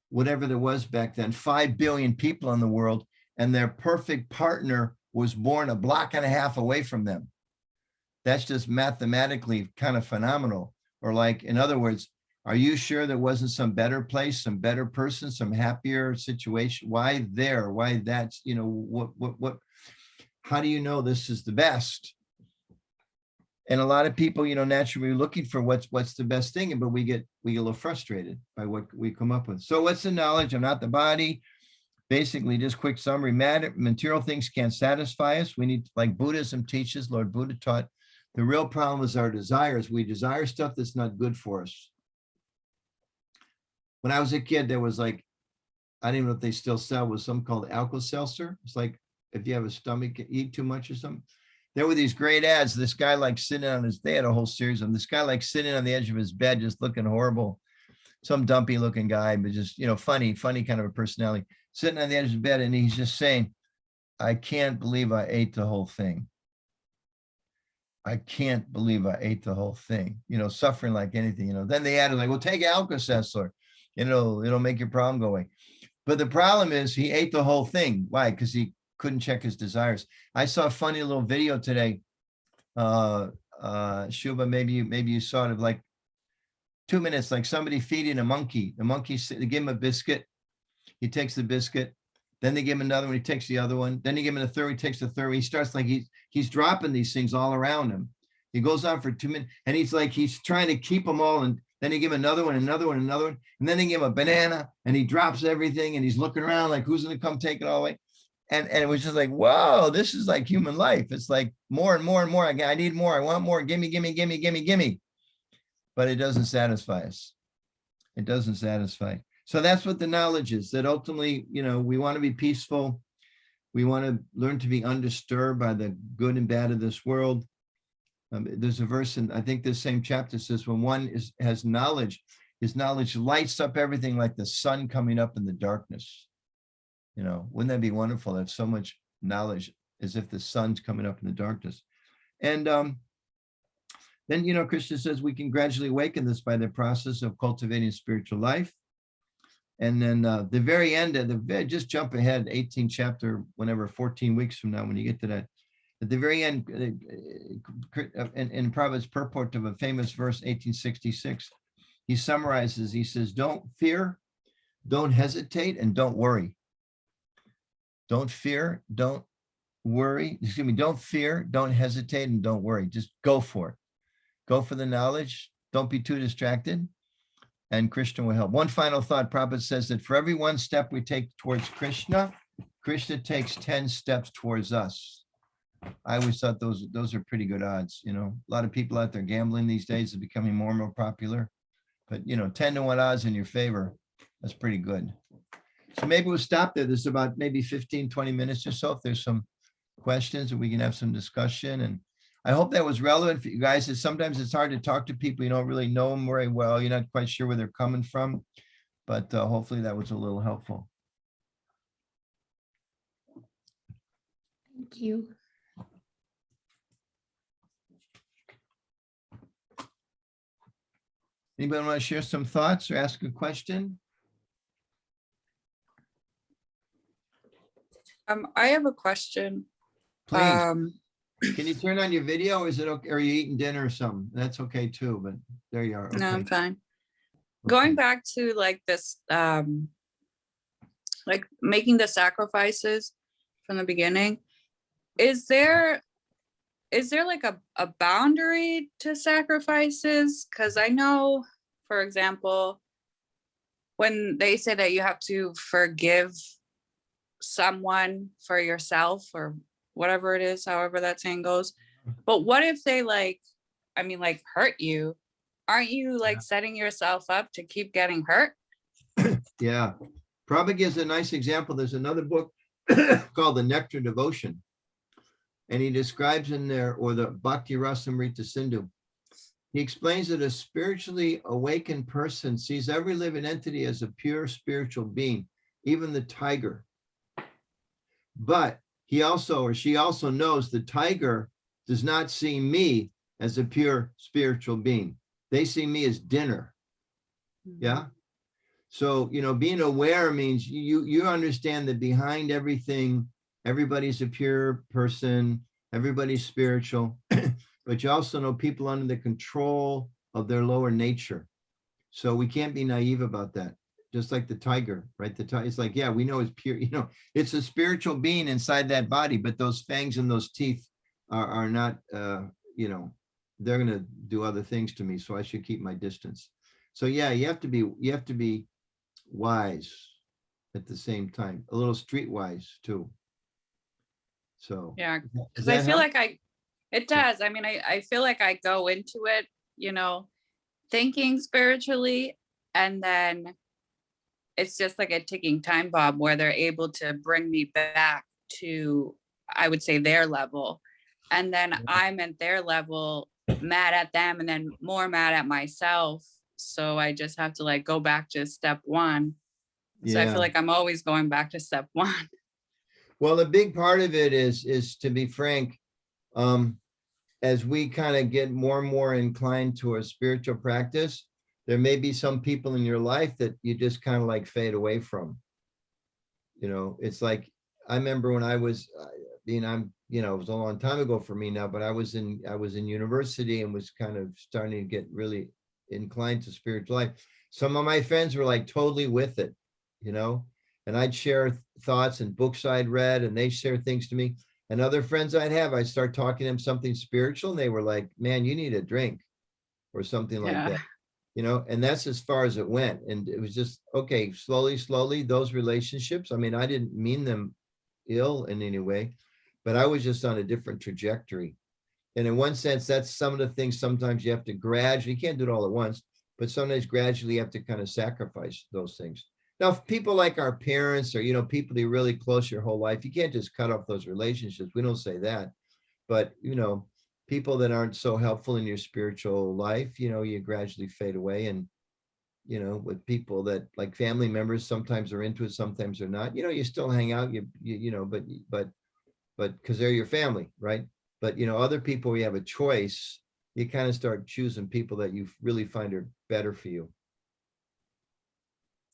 whatever there was back then, 5 billion people in the world, and their perfect partner was born a block and a half away from them. That's just mathematically kind of phenomenal. Or like, in other words, are you sure there wasn't some better place, some better person, some happier situation? Why there? Why that's, you know, what, how do you know this is the best? And a lot of people, you know, naturally looking for what's the best thing, but we get a little frustrated by what we come up with. So what's the knowledge? I'm not the body. Basically, just quick summary, material things can't satisfy us. We need, like Buddhism teaches, Lord Buddha taught, the real problem is our desires. We desire stuff that's not good for us. When I was a kid, there was like, I didn't even know if they still sell, was something called Alka-Seltzer. It's like, if you have a stomach, eat too much or something. There were these great ads. This guy like sitting on his, they had a whole series of them. This guy like sitting on the edge of his bed, just looking horrible. Some dumpy looking guy, but just, you know, funny kind of a personality, sitting on the edge of the bed. And he's just saying, I can't believe I ate the whole thing. I can't believe I ate the whole thing, you know, suffering like anything, you know. Then they added like, well, take Alka-Seltzer, you know, it'll make your problem go away. But the problem is he ate the whole thing. Why? Because he couldn't check his desires. I saw a funny little video today. Shuba, maybe you saw it, of like 2 minutes, like somebody feeding a monkey. The monkey, they give him a biscuit. He takes the biscuit. Then they give him another one. He takes the other one. Then they give him the third. He takes the third. He starts like he's dropping these things all around him. He goes on for 2 minutes, and he's trying to keep them all. And then they give him another one, and then they give him a banana, and he drops everything, and he's looking around like, who's going to come take it all away? And it was just like, whoa, this is like human life. It's like more and more and more. I need more. I want more. Gimme. But it doesn't satisfy us. It doesn't satisfy. So that's what the knowledge is, that ultimately, you know, we want to be peaceful. We want to learn to be undisturbed by the good and bad of this world. There's a verse in, I think this same chapter says, when one has knowledge, his knowledge lights up everything like the sun coming up in the darkness. You know, wouldn't that be wonderful? That's so much knowledge, as if the sun's coming up in the darkness. And then, you know, Krishna says we can gradually awaken this by the process of cultivating spiritual life. And then the very end of the, just jump ahead, 18th chapter, whenever, 14 weeks from now, when you get to that, at the very end, in Prabhupada's purport of a famous verse, 1866, he summarizes, he says, don't fear, don't hesitate, and don't worry. Don't fear, don't worry, excuse me, don't fear, don't hesitate, and don't worry. Just go for it. Go for the knowledge. Don't be too distracted. and Krishna will help. One final thought, Prabhupada says that for every one step we take towards Krishna, Krishna takes 10 steps towards us. I always thought those are pretty good odds. You know, a lot of people out there gambling these days are becoming more and more popular, but 10 to 1 odds in your favor. That's pretty good. So maybe we'll stop there. There's about maybe 15, 20 minutes or so. If there's some questions, and we can have some discussion. And I hope that was relevant for you guys. Sometimes it's hard to talk to people. You don't really know them very well. You're not quite sure where they're coming from, but hopefully that was a little helpful. Thank you. Anybody want to share some thoughts or ask a question? I have a question. Please. Um, Can you turn on your video? Or is it okay? Are you eating dinner or something? That's okay too, but there you are. No, I'm Okay. fine. Okay. Going back to like this, like making the sacrifices from the beginning, is there like a boundary to sacrifices? Because I know, for example, when they say that you have to forgive someone for yourself or whatever it is, however that saying goes, but what if they like hurt you? Aren't you like setting yourself up to keep getting hurt? Yeah. Prabhupada gives a nice example. There's another book called The Nectar Devotion. And he describes in there, or the Bhakti Rasamrita Sindhu, he explains that a spiritually awakened person sees every living entity as a pure spiritual being, even the tiger. But he also, or she also knows the tiger does not see me as a pure spiritual being. They see me as dinner. Yeah. So, being aware means you understand that behind everything, everybody's a pure person, everybody's spiritual, but you also know people under the control of their lower nature. So we can't be naive about that. Just like the tiger, right? The tiger, it's like, yeah, we know it's pure, it's a spiritual being inside that body, but those fangs and those teeth are not, they're going to do other things to me. So I should keep my distance. So yeah, you have to be wise at the same time, a little streetwise too. So Yeah, because I feel like it does. I mean, I feel like I go into it, thinking spiritually, and then it's just like a ticking time bomb where they're able to bring me back to, I would say, their level. And then I'm at their level, mad at them, and then more mad at myself. So I just have to like go back to step one. So I feel like I'm always going back to step one. Well, a big part of it is to be frank, as we kind of get more and more inclined to a spiritual practice, there may be some people in your life that you just kind of like fade away from. It's like, I remember when I was, it was a long time ago for me now, but I was in university and was kind of starting to get really inclined to spiritual life. Some of my friends were like totally with it, and I'd share thoughts and books I'd read, and they share things to me. And other friends I'd start talking to them something spiritual, and they were like, man, you need a drink or something like that. And that's as far as it went. And it was just, okay, slowly, those relationships, I mean, I didn't mean them ill in any way, but I was just on a different trajectory. And in one sense, that's some of the things sometimes you have to gradually, you can't do it all at once, but sometimes gradually you have to kind of sacrifice those things. Now, if people like our parents or, people that are really close your whole life, you can't just cut off those relationships. We don't say that, but, people that aren't so helpful in your spiritual life, you gradually fade away. And, with people that like family members, sometimes are into it, sometimes they're not, you still hang out, but because they're your family, right? But, other people, you have a choice, you kind of start choosing people that you really find are better for you.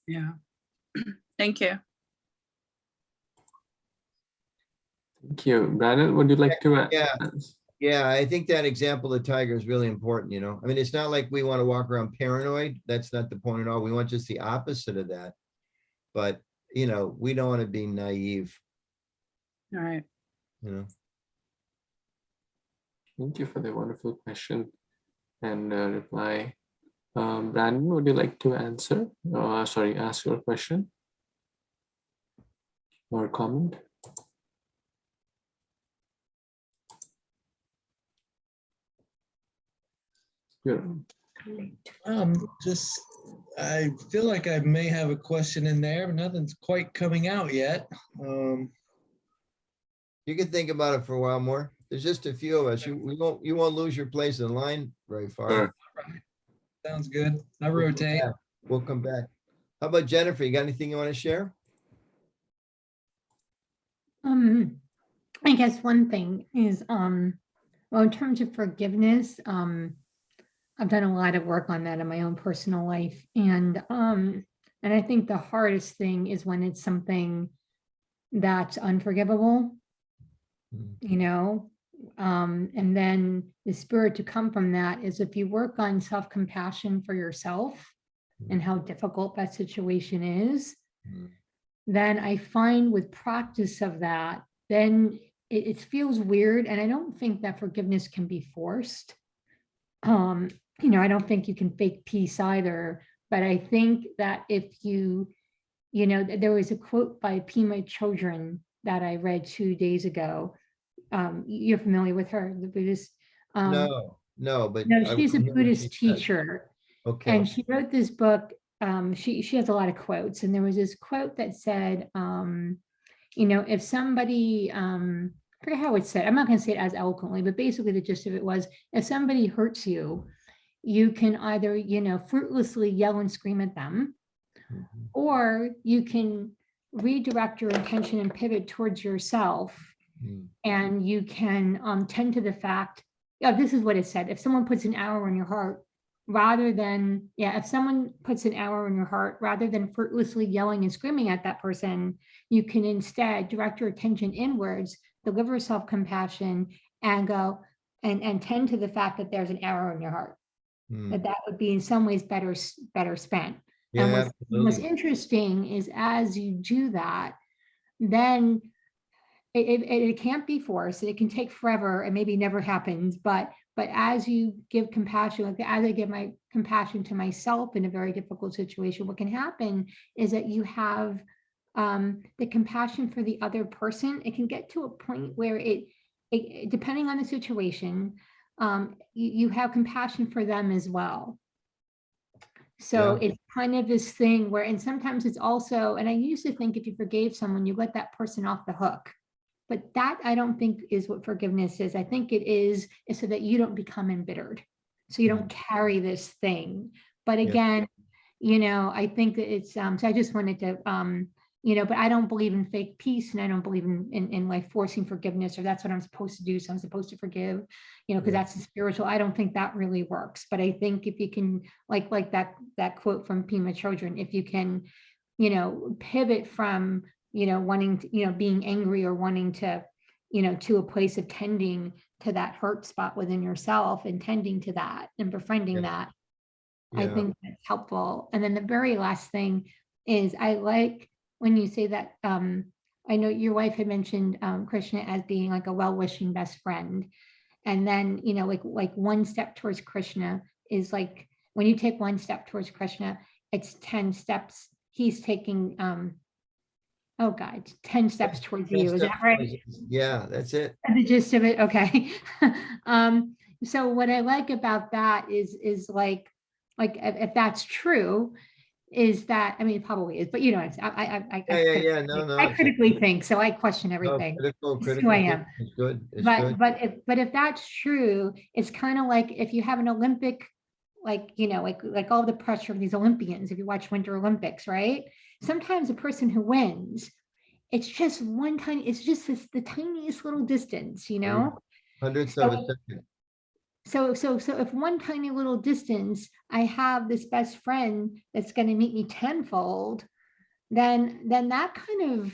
Yeah. Thank you. Thank you. Brandon, would you like to add? Yeah, I think that example of the tiger is really important, I mean, it's not like we want to walk around paranoid. That's not the point at all. We want just the opposite of that. But, we don't want to be naive. All right. Thank you for the wonderful question and reply. Brandon, would you like to answer? Sorry, ask your question or comment? You're Just, I feel like I may have a question in there, but nothing's quite coming out yet. You can think about it for a while more. There's just a few of us. You won't lose your place in line very far. Sure. Sounds good. I We'll come rotate. back. We'll come back. How about Jennifer? You got anything you want to share? I guess one thing is, well, in terms of forgiveness, I've done a lot of work on that in my own personal life. And I think the hardest thing is when it's something that's unforgivable, you know, and then the spirit to come from that is if you work on self-compassion for yourself and how difficult that situation is, then I find with practice of that, then it feels weird. And I don't think that forgiveness can be forced. You know, I don't think you can fake peace either, but I think that if you know, there was a quote by Pema Chodron that I read 2 days ago. You're familiar with her, the Buddhist? No, but No, I she's a know what Buddhist she said. teacher. Okay. And she wrote this book. She has a lot of quotes, and there was this quote that said, you know, if somebody, I forget how it said, I'm not going to say it as eloquently, but basically the gist of it was, if somebody hurts you, you can either, you know, fruitlessly yell and scream at them, or you can redirect your attention and pivot towards yourself. And you can tend to the fact, this is what it said, if someone puts an arrow in your heart, rather than, if someone puts an arrow in your heart, rather than fruitlessly yelling and screaming at that person, you can instead direct your attention inwards, deliver self-compassion, and go and tend to the fact that there's an arrow in your heart. That would be in some ways better spent. Yeah, And what's absolutely. interesting is as you do that, then it can't be forced, and it can take forever and maybe never happens, but as you give compassion, like as I give my compassion to myself in a very difficult situation, what can happen is that you have the compassion for the other person. It can get to a point where it depending on the situation, you have compassion for them as well. So it's kind of this thing where, and sometimes it's also, and I used to think if you forgave someone, you let that person off the hook. But that I don't think is what forgiveness is. I think it is so that you don't become embittered. So you don't carry this thing. But again, you know, I think that it's, so I just wanted to, you know, but I don't believe in fake peace, and I don't believe in like forcing forgiveness, or that's what I'm supposed to do. So I'm supposed to forgive, you know, because that's the spiritual. I don't think that really works. But I think if you can, like that quote from Pema Chodron, if you can, you know, pivot from, you know, wanting to, you know, being angry or wanting to, you know, to a place of tending to that hurt spot within yourself and tending to that and befriending that. I think that's helpful. And then the very last thing is, I like when you say that, I know your wife had mentioned Krishna as being like a well-wishing best friend. And then, you know, like one step towards Krishna is like, when you take one step towards Krishna, it's 10 steps he's taking, 10 steps towards you. Is that right? Yeah, that's it. The gist of it. Okay. So what I like about that is like if that's true, is that, I mean, it probably is, but you know, I critically think, so I question everything. It's who I am. It's good. But if that's true, it's kind of like if you have an Olympic, like, you know, like all the pressure of these Olympians, if you watch Winter Olympics, right? Sometimes a person who wins, it's just the tiniest little distance, you know? Hundredths of a second. So if one tiny little distance, I have this best friend that's going to meet me tenfold, then that kind of,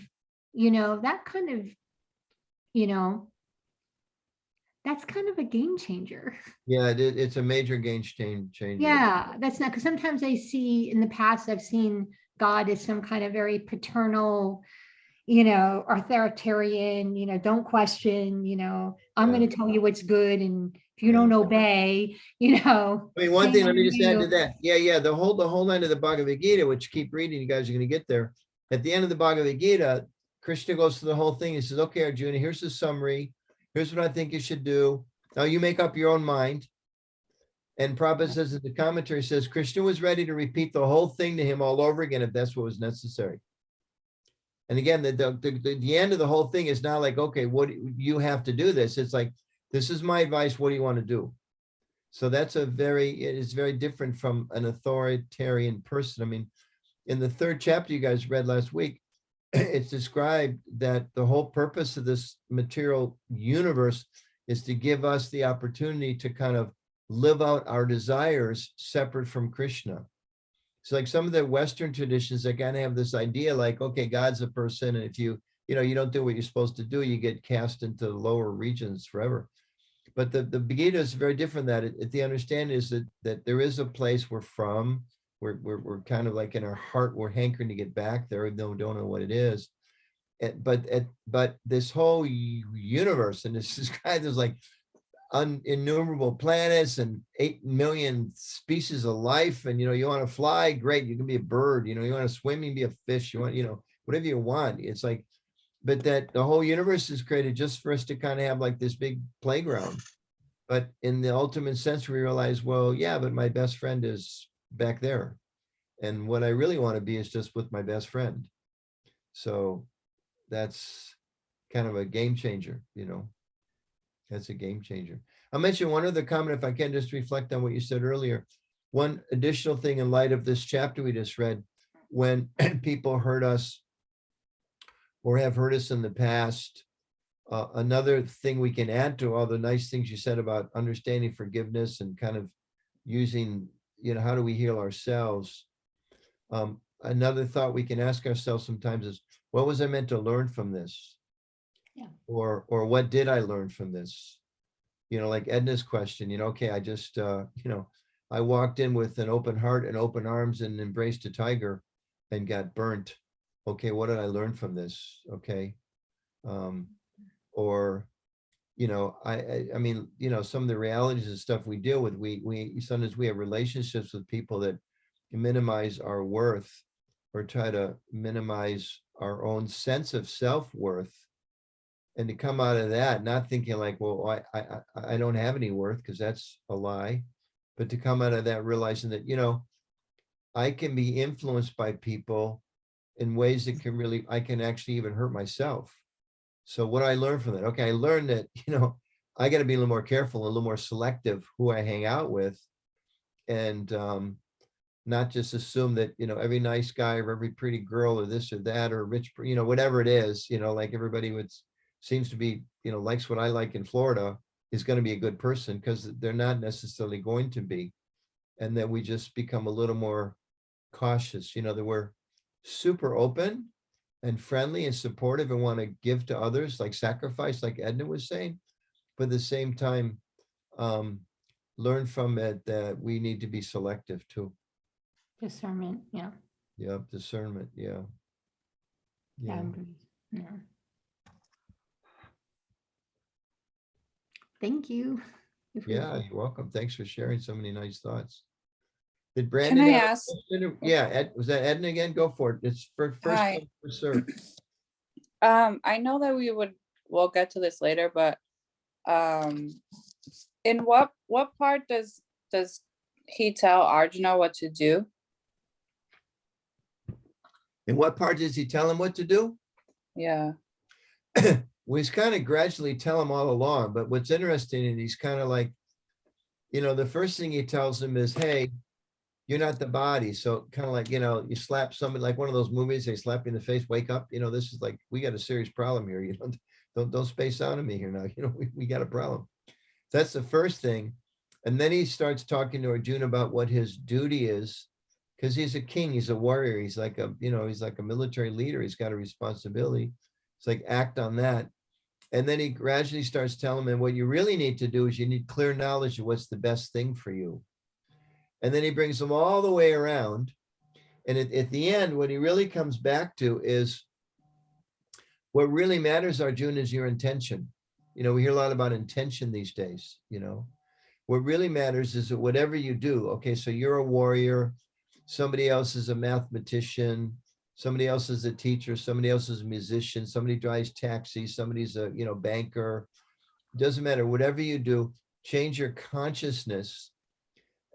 you know, that's kind of a game changer. Yeah, it's a major game changer. Yeah, that's not, because sometimes I see in the past, I've seen God as some kind of very paternal, you know, authoritarian, you know, don't question, you know, I'm going to tell you what's good. And if you don't Yeah. obey, I mean, one thing, let me just add to you- that. Yeah, the whole end of the Bhagavad Gita, which keep reading, you guys are going to get there. At the end of the Bhagavad Gita, Krishna goes through the whole thing. He says, okay, Arjuna, here's the summary. Here's what I think you should do. Now you make up your own mind. And Prabhupada says in the commentary, says Krishna was ready to repeat the whole thing to him all over again if that's what was necessary. And again, the end of the whole thing is not like, okay, what you have to do this. It's like, this is my advice. What do you want to do? So that's it is very different from an authoritarian person. I mean, in the 3rd chapter you guys read last week, it's described that the whole purpose of this material universe is to give us the opportunity to kind of live out our desires separate from Krishna. So like some of the Western traditions, they kind of have this idea like, okay, God's a person, and if you don't do what you're supposed to do, you get cast into the lower regions forever. But the Gita is very different than that. The understanding is that there is a place we're from. We're kind of like in our heart, we're hankering to get back there, even though we don't know what it is. But this whole universe, and this is kind of like innumerable planets and 8 million species of life. And you want to fly, great, you can be a bird. You want to swim, you can be a fish. You want, whatever you want. It's like, but that the whole universe is created just for us to kind of have like this big playground. But in the ultimate sense, we realize, well, yeah, but my best friend is back there. And what I really want to be is just with my best friend. So that's kind of a game changer, That's a game changer. I'll mention one other comment, if I can, just reflect on what you said earlier. One additional thing in light of this chapter we just read, when people hurt us or have hurt us in the past, another thing we can add to all the nice things you said about understanding forgiveness and kind of using, how do we heal ourselves? Another thought we can ask ourselves sometimes is, what was I meant to learn from this? Yeah. Or what did I learn from this? Like Edna's question, okay, I just, I walked in with an open heart and open arms and embraced a tiger and got burnt. Okay, what did I learn from this? Okay. Or, I mean, some of the realities and stuff we deal with, we sometimes we have relationships with people that minimize our worth or try to minimize our own sense of self-worth. And to come out of that, not thinking like, well, I don't have any worth, because that's a lie, but to come out of that realizing that, I can be influenced by people in ways that I can actually even hurt myself. So what I learned from that, okay, I learned that, I got to be a little more careful, a little more selective who I hang out with, and not just assume that, every nice guy or every pretty girl or this or that or rich, whatever it is, like everybody seems to be, likes what I like in Florida is going to be a good person, because they're not necessarily going to be. And that we just become a little more cautious, that we're super open and friendly and supportive and want to give to others, like sacrifice, like Edna was saying, but at the same time, learn from it that we need to be selective too. Discernment, yeah. Yep, discernment, yeah. Yeah. Boundaries, yeah. Thank you. Yeah, you're welcome. Thanks for sharing so many nice thoughts. Did Brandon? Can I have a ask? question? Yeah, was that Edna again? Go for it. It's first Hi. come, first serve. I know that we'll get to this later, but in what part does he tell Arjuna what to do? In what part does he tell him what to do? Yeah. Well, he's kind of gradually tell him all along, but what's interesting, and he's kind of like, the first thing he tells him is, hey, you're not the body. So kind of like, you slap somebody, like one of those movies, they slap you in the face, wake up, this is like, we got a serious problem here. Don't space out on me here now. We got a problem. That's the first thing. And then he starts talking to Arjuna about what his duty is, because he's a king, he's a warrior, he's like he's like a military leader, he's got a responsibility. It's like, act on that. And then he gradually starts telling him, what you really need to do is you need clear knowledge of what's the best thing for you. And then he brings them all the way around. And at the end, what he really comes back to is what really matters, Arjuna, is your intention. We hear a lot about intention these days, What really matters is that whatever you do, okay, so you're a warrior, somebody else is a mathematician, somebody else is a teacher, somebody else is a musician, somebody drives taxis, somebody's a, you know, banker. Doesn't matter. Whatever you do, change your consciousness,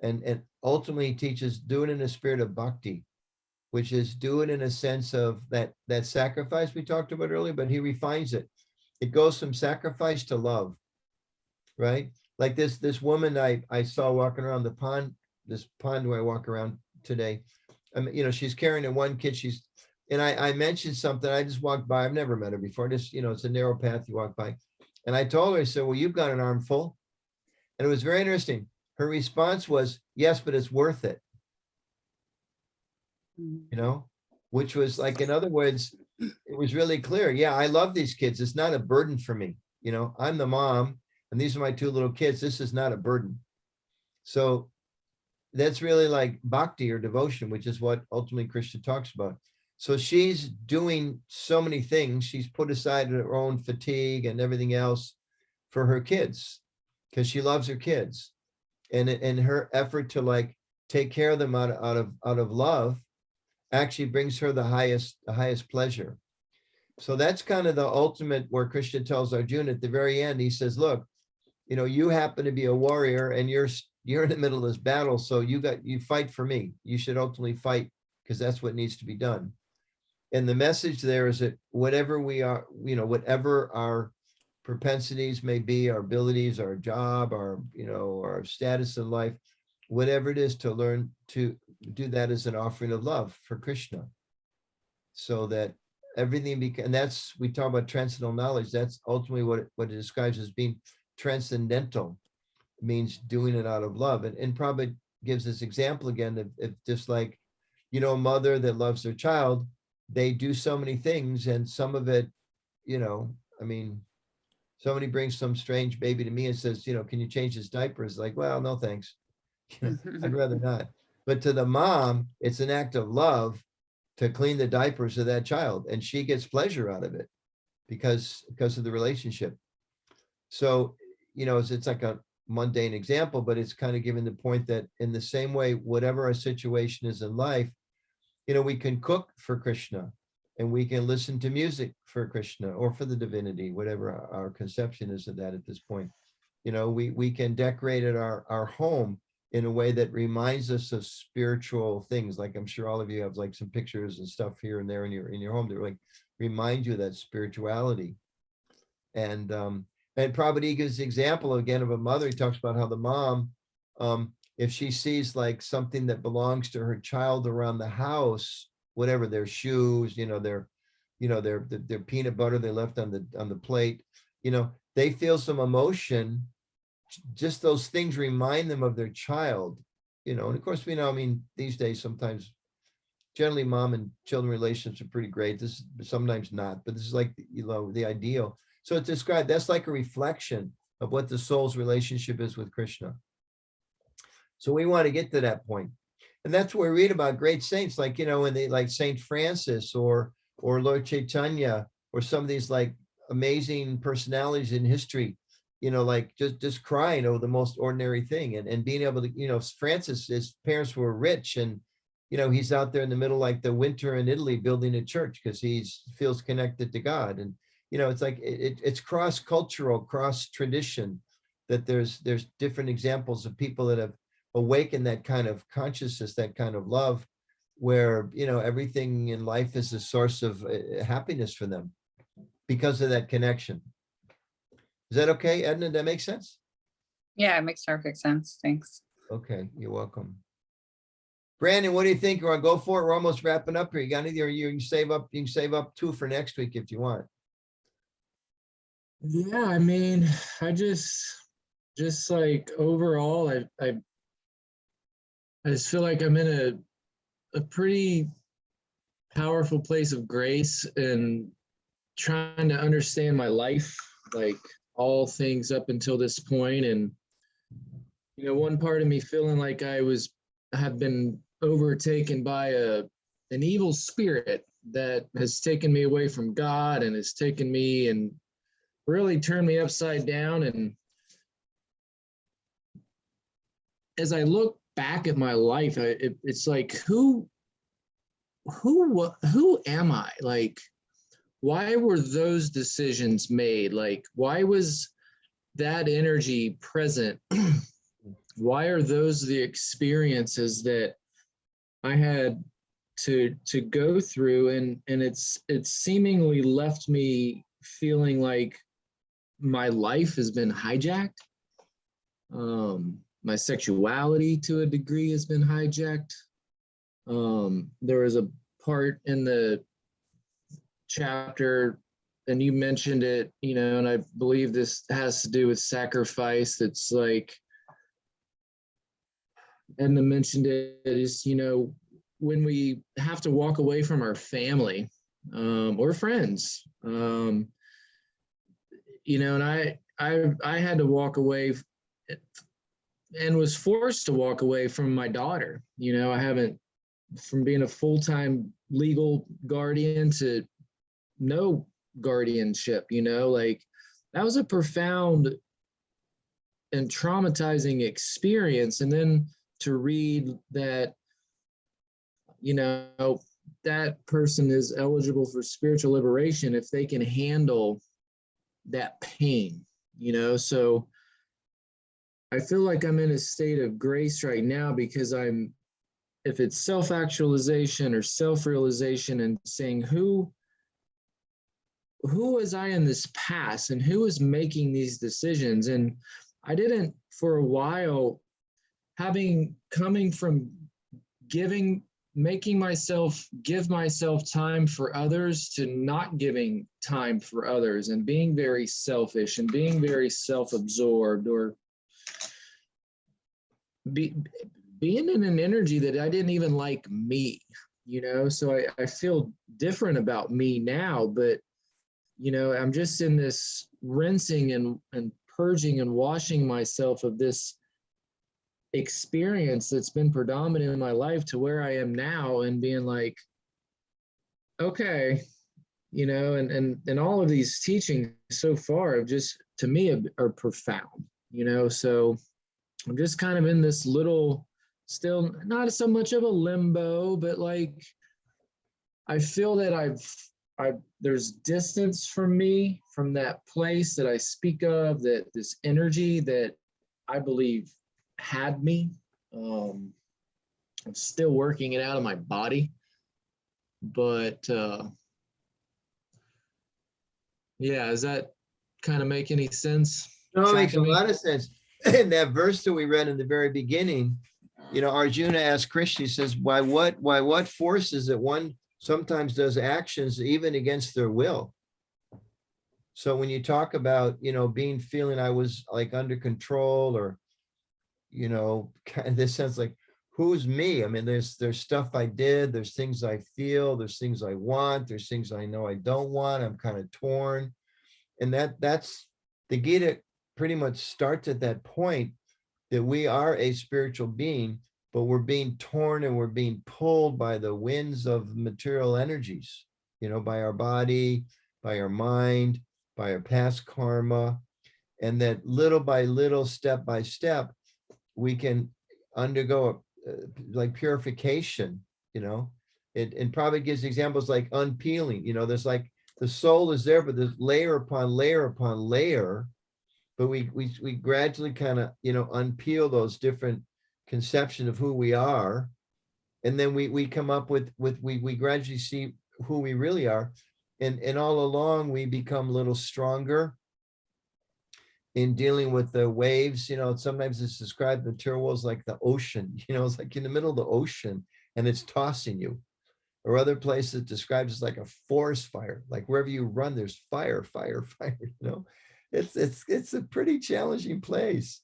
and ultimately he teaches, do it in a spirit of bhakti, which is do it in a sense of that sacrifice we talked about earlier, but he refines it. It goes from sacrifice to love, right? Like this woman I saw walking around the pond, this pond where I walk around today. I mean, you know, she's carrying a one kid. And I mentioned something. I just walked by. I've never met her before. Just, you know, it's a narrow path you walk by. And I told her, I said, well, you've got an armful. And it was very interesting. Her response was, yes, but it's worth it. You know, which was like, in other words, it was really clear. Yeah, I love these kids. It's not a burden for me. You know, I'm the mom and these are my two little kids. This is not a burden. So that's really like bhakti or devotion, which is what ultimately Krishna talks about. So she's doing so many things. She's put aside her own fatigue and everything else for her kids because she loves her kids. And her effort to like take care of them out of love actually brings her the highest pleasure. So that's kind of the ultimate where Krishna tells Arjuna at the very end, he says, look, you know, you happen to be a warrior and you're in the middle of this battle. So you fight for me. You should ultimately fight because that's what needs to be done. And the message there is that whatever we are, you know, whatever our propensities may be, our abilities, our job, our, you know, our status in life, whatever it is, to learn to do that as an offering of love for Krishna. So that everything, and that's, we talk about transcendental knowledge. That's ultimately what it describes as being transcendental. It means doing it out of love. And Prabhupada gives this example again of just like, you know, a mother that loves their child, they do so many things, and some of it, you know, I mean, somebody brings some strange baby to me and says, you know, can you change his diapers? Like, well, no, thanks. I'd rather not. But to the mom, it's an act of love to clean the diapers of that child, and she gets pleasure out of it because of the relationship. So, you know, it's like a mundane example, but it's kind of giving the point that in the same way, whatever our situation is in life, you know, we can cook for Krishna and we can listen to music for Krishna or for the divinity, whatever our conception is of that at this point. You know, we can decorate our home in a way that reminds us of spiritual things. Like I'm sure all of you have like some pictures and stuff here and there in your home that like remind you of that spirituality. And Prabhupada gives the example again of a mother. He talks about how the mom, if she sees like something that belongs to her child around the house, whatever, their shoes, you know, their peanut butter they left on the plate, you know, they feel some emotion. Just those things remind them of their child, you know. And of course, we know, I mean, these days, sometimes, generally mom and children relationships are pretty great. This is sometimes not, but this is like, you know, the ideal. So it's described, that's like a reflection of what the soul's relationship is with Krishna. So we want to get to that point. And that's where we read about great saints, like, you know, when they like Saint Francis or Lord Chaitanya, or some of these like amazing personalities in history, you know, like just crying over the most ordinary thing and being able to, you know, Francis, his parents were rich, and, you know, he's out there in the middle, like the winter in Italy, building a church because he feels connected to God. And, you know, it's like, it's cross-cultural, cross-tradition, that there's different examples of people that have awakened that kind of consciousness, that kind of love, where, you know, everything in life is a source of happiness for them because of that connection. Is that okay, Edna? That makes sense? Yeah, it makes perfect sense. Thanks. Okay, you're welcome. Brandon, what do you think? You want to go for it? We're almost wrapping up here. You got anything, or you can save up 2 for next week if you want. Yeah, I mean, I just like overall, I just feel like I'm in a pretty powerful place of grace and trying to understand my life, like all things up until this point. And, you know, one part of me feeling like I have been overtaken by an evil spirit that has taken me away from God and has taken me and really turned me upside down. And as I look back at my life, it's like, who am I? Like, why were those decisions made? Like, why was that energy present? Why are those the experiences that I had to go through? And it's seemingly left me feeling like my life has been hijacked. My sexuality to a degree has been hijacked. There was a part in the chapter, and you mentioned it, and I believe this has to do with sacrifice. It's like, Edna mentioned it, is, when we have to walk away from our family or friends, and I had to walk away and was forced to walk away from my daughter. I haven't, from being a full-time legal guardian to no guardianship, like that was a profound and traumatizing experience. And then to read that, that person is eligible for spiritual liberation if they can handle that pain, so I feel like I'm in a state of grace right now, because if it's self-actualization or self-realization, and saying, who was I in this past, and who is making these decisions? And I didn't, for a while, coming from making myself give myself time for others, to not giving time for others, and being very selfish and being very self-absorbed, or being in an energy that I didn't even like me, so I feel different about me now. But I'm just in this rinsing and purging and washing myself of this experience that's been predominant in my life, to where I am now, and being like, okay, and all of these teachings so far have just, to me, are profound, so I'm just kind of in this little, still not so much of a limbo, but like, I feel that there's distance from me, from that place that I speak of, that this energy that I believe had me. I'm still working it out of my body, but yeah, does that kind of make any sense? No, it makes a lot of sense. In that verse that we read in the very beginning, Arjuna asked Krishna, he says, why what forces that one sometimes does actions even against their will? So when you talk about, feeling I was like under control, or, kind of this sense, like, who's me? I mean, there's stuff I did, there's things I feel, there's things I want, there's things I know I don't want. I'm kind of torn. And that's the Gita pretty much starts at that point, that we are a spiritual being, but we're being torn and we're being pulled by the winds of material energies, by our body, by our mind, by our past karma. And that little by little, step by step, we can undergo like purification. It probably gives examples like unpeeling. There's like, the soul is there, but there's layer upon layer upon layer. But we gradually kind of, unpeel those different conceptions of who we are. And then we come up with we gradually see who we really are. And all along we become a little stronger in dealing with the waves. Sometimes it's described, the material world is like the ocean, it's like in the middle of the ocean and it's tossing you. Or other places it describes as like a forest fire, like wherever you run, there's fire. It's a pretty challenging place.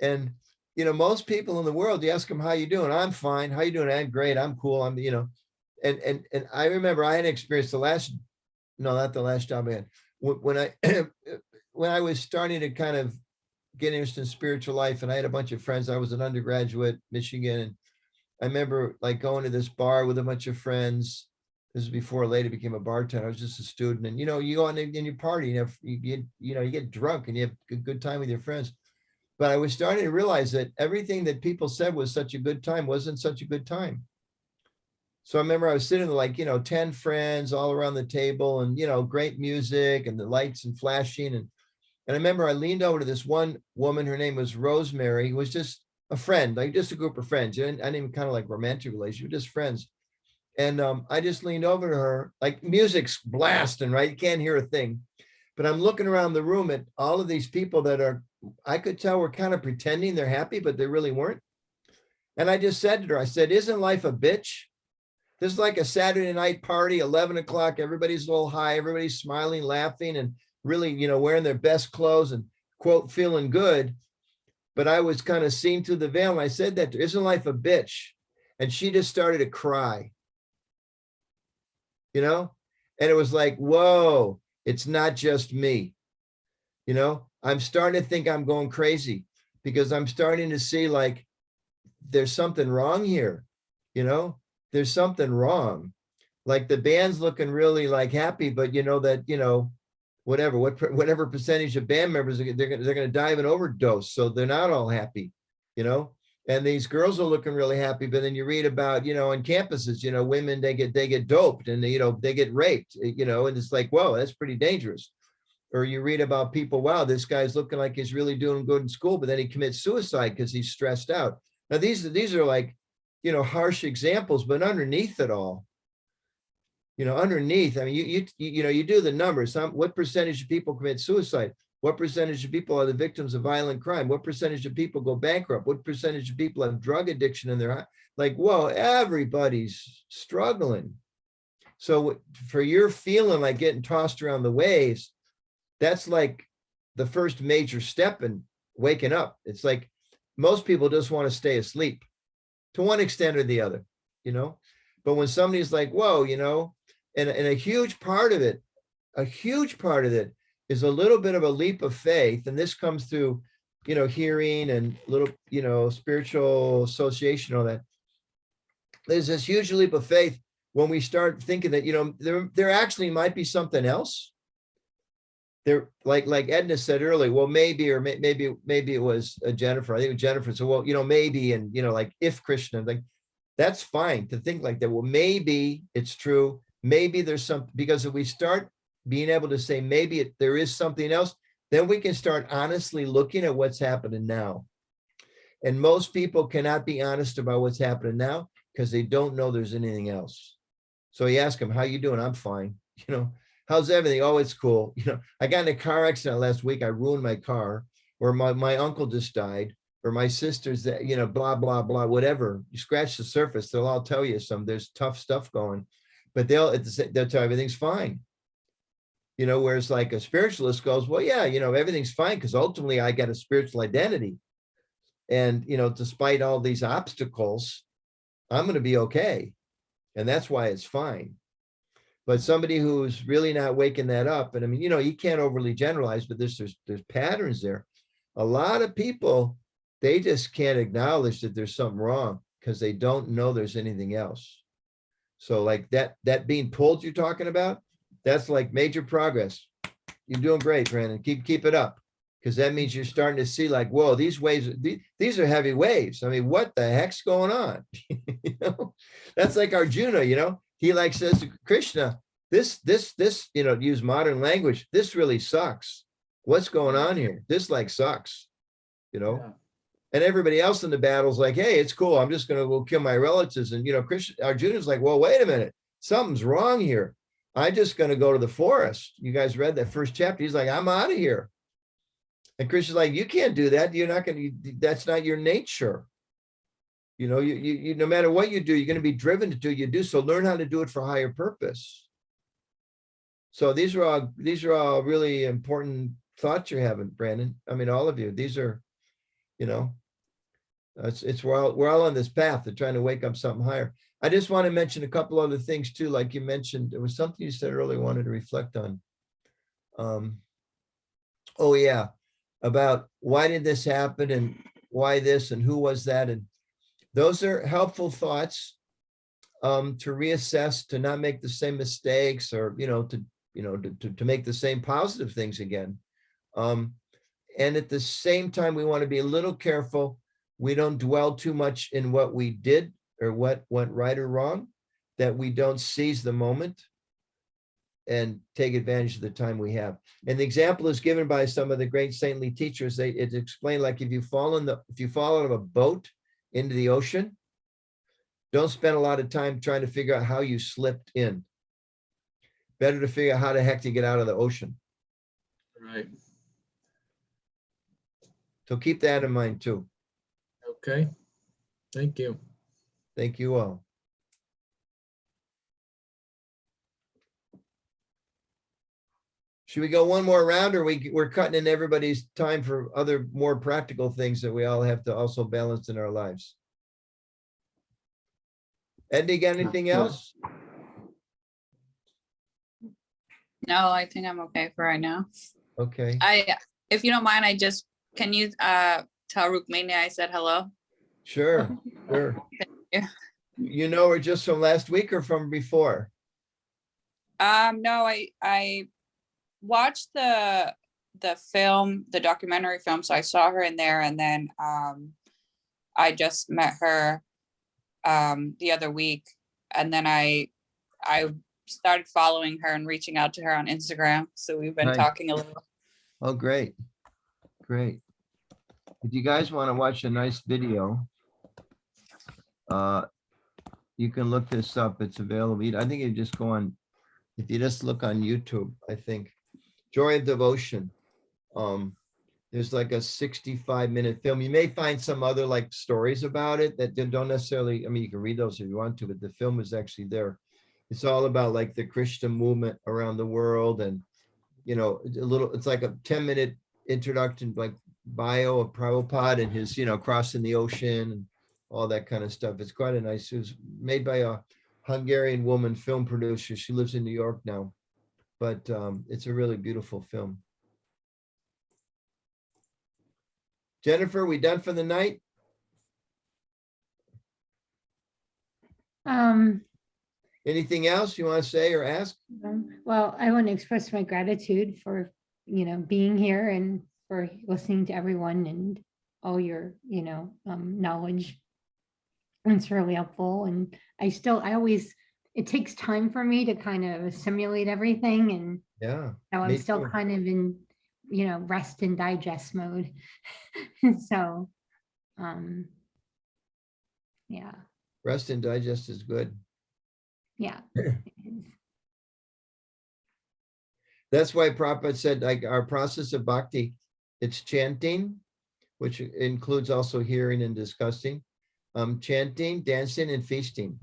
And, most people in the world, you ask them, how you doing? I'm fine. How you doing? I'm great. I'm cool. I'm, and I remember I had experienced not the last job I had, when I was starting to kind of get interested in spiritual life, and I had a bunch of friends. I was an undergraduate, Michigan, and I remember like going to this bar with a bunch of friends. This is before I later became a bartender. I was just a student, and you go on and you party, and you get drunk and you have a good time with your friends. But I was starting to realize that everything that people said was such a good time wasn't such a good time. So I remember I was sitting with like, 10 friends all around the table and, great music and the lights and flashing. And I remember I leaned over to this one woman, her name was Rosemary, who was just a friend, like just a group of friends. I didn't even kind of like romantic relationship, just friends. And I just leaned over to her, like music's blasting, right? You can't hear a thing. But I'm looking around the room at all of these people that I could tell were kind of pretending they're happy, but they really weren't. And I just said to her, I said, isn't life a bitch? This is like a Saturday night party, 11 o'clock, everybody's a little high, everybody's smiling, laughing, and really, wearing their best clothes and quote, feeling good. But I was kind of seeing through the veil. And I said that to her, isn't life a bitch? And she just started to cry, and it was like, whoa, it's not just me. I'm starting to think I'm going crazy because I'm starting to see like there's something wrong here. There's something wrong. Like the band's looking really like happy, but whatever percentage of band members they're going to die of an overdose, so they're not all happy. And these girls are looking really happy, but then you read about on campuses, women they get doped and they get raped, and it's like, whoa, that's pretty dangerous. Or you read about people, wow, this guy's looking like he's really doing good in school, but then he commits suicide because he's stressed out. Now these are like harsh examples, but underneath it all, underneath, I mean, you do the numbers. What percentage of people commit suicide? What percentage of people are the victims of violent crime? What percentage of people go bankrupt? What percentage of people have drug addiction in their, like, whoa, everybody's struggling. So for your feeling like getting tossed around the waves, that's like the first major step in waking up. It's like most people just want to stay asleep to one extent or the other, but when somebody's like, whoa, and a huge part of it is a little bit of a leap of faith. And this comes through, hearing and little, spiritual association, all that. There's this huge leap of faith when we start thinking that, there actually might be something else. There, like Edna said earlier, well, maybe it was Jennifer. I think it was Jennifer. So, well, maybe, and, like if Krishna, like, that's fine to think like that. Well, maybe it's true. Maybe there's something, because if we start being able to say, maybe there is something else, then we can start honestly looking at what's happening now. And most people cannot be honest about what's happening now because they don't know there's anything else. So you ask them, how you doing? I'm fine. How's everything? Oh, it's cool. I got in a car accident last week. I ruined my car, or my uncle just died, or my sister's that, blah, blah, blah, whatever. You scratch the surface, they'll all tell you there's tough stuff going, but they'll tell everything's fine. Whereas like a spiritualist goes, well, yeah, everything's fine because ultimately I got a spiritual identity. And, despite all these obstacles, I'm going to be okay. And that's why it's fine. But somebody who's really not waking that up, and I mean, you can't overly generalize, but there's patterns there. A lot of people, they just can't acknowledge that there's something wrong because they don't know there's anything else. So like that being pulled you're talking about, that's like major progress. You're doing great, Brandon. Keep it up, because that means you're starting to see like, whoa, these waves, these are heavy waves. I mean, what the heck's going on? That's like Arjuna, he like says to Krishna, this, to use modern language, this really sucks. What's going on here? This like sucks, Yeah. And everybody else in the battle's like, hey, it's cool. I'm just going to go kill my relatives. And, Arjuna's like, well, wait a minute. Something's wrong here. I'm just going to go to the forest. You guys read that first chapter. He's like, I'm out of here. And Krishna's like, you can't do that. You're not going to, that's not your nature. You no matter what you do, you're going to be driven to do you do. So learn how to do it for higher purpose. So these are all really important thoughts you're having, Brandon. I mean, all of you, these are, it's we're all on this path to trying to wake up something higher. I just want to mention a couple other things too. Like you mentioned, there was something you said earlier I wanted to reflect on. Oh yeah, about why did this happen and why this and who was that? And those are helpful thoughts to reassess, to not make the same mistakes, or to make the same positive things again. And at the same time, we want to be a little careful. We don't dwell too much in what we did or what went right or wrong, that we don't seize the moment and take advantage of the time we have. And the example is given by some of the great saintly teachers. It's explained like if you fall out of a boat into the ocean, don't spend a lot of time trying to figure out how you slipped in. Better to figure out how the heck to get out of the ocean. Right. So keep that in mind too. Okay. Thank you. Thank you all. Should we go one more round, or we're cutting in everybody's time for other more practical things that we all have to also balance in our lives? Eddie, got anything else? No, I think I'm okay for right now. Okay, If you don't mind, can you tell Rukmini I said hello? sure, sure. Yeah. You know her just from last week or from before? No, I watched the documentary film, so I saw her in there, and then I just met her the other week, and then I started following her and reaching out to her on Instagram, so we've been Nice. talking a little. Oh, great, great. If you guys want to watch a nice video, you can look this up. It's available. I think you just go on, if you just look on YouTube, I think, Joy of Devotion. There's like a 65-minute film. You may find some other like stories about it that don't necessarily, I mean, you can read those if you want to, but the film is actually there. It's all about like the Christian movement around the world, and it's like a 10-minute introduction, like bio of Prabhupada and his, crossing the ocean and all that kind of stuff. It's quite a nice, it was made by a Hungarian woman film producer. She lives in New York now, but it's a really beautiful film. Jennifer, we done for the night? Anything else you want to say or ask? Well, I want to express my gratitude for, being here and for listening to everyone and all your, knowledge. It's really helpful. And it takes time for me to kind of assimilate everything. And Yeah. so I'm me still too. kind of in, rest and digest mode. So, yeah, Rest and digest is good. yeah. That's why Prabhupada said, like, our process of bhakti, it's chanting, which includes also hearing and discussing, chanting, dancing, and feasting.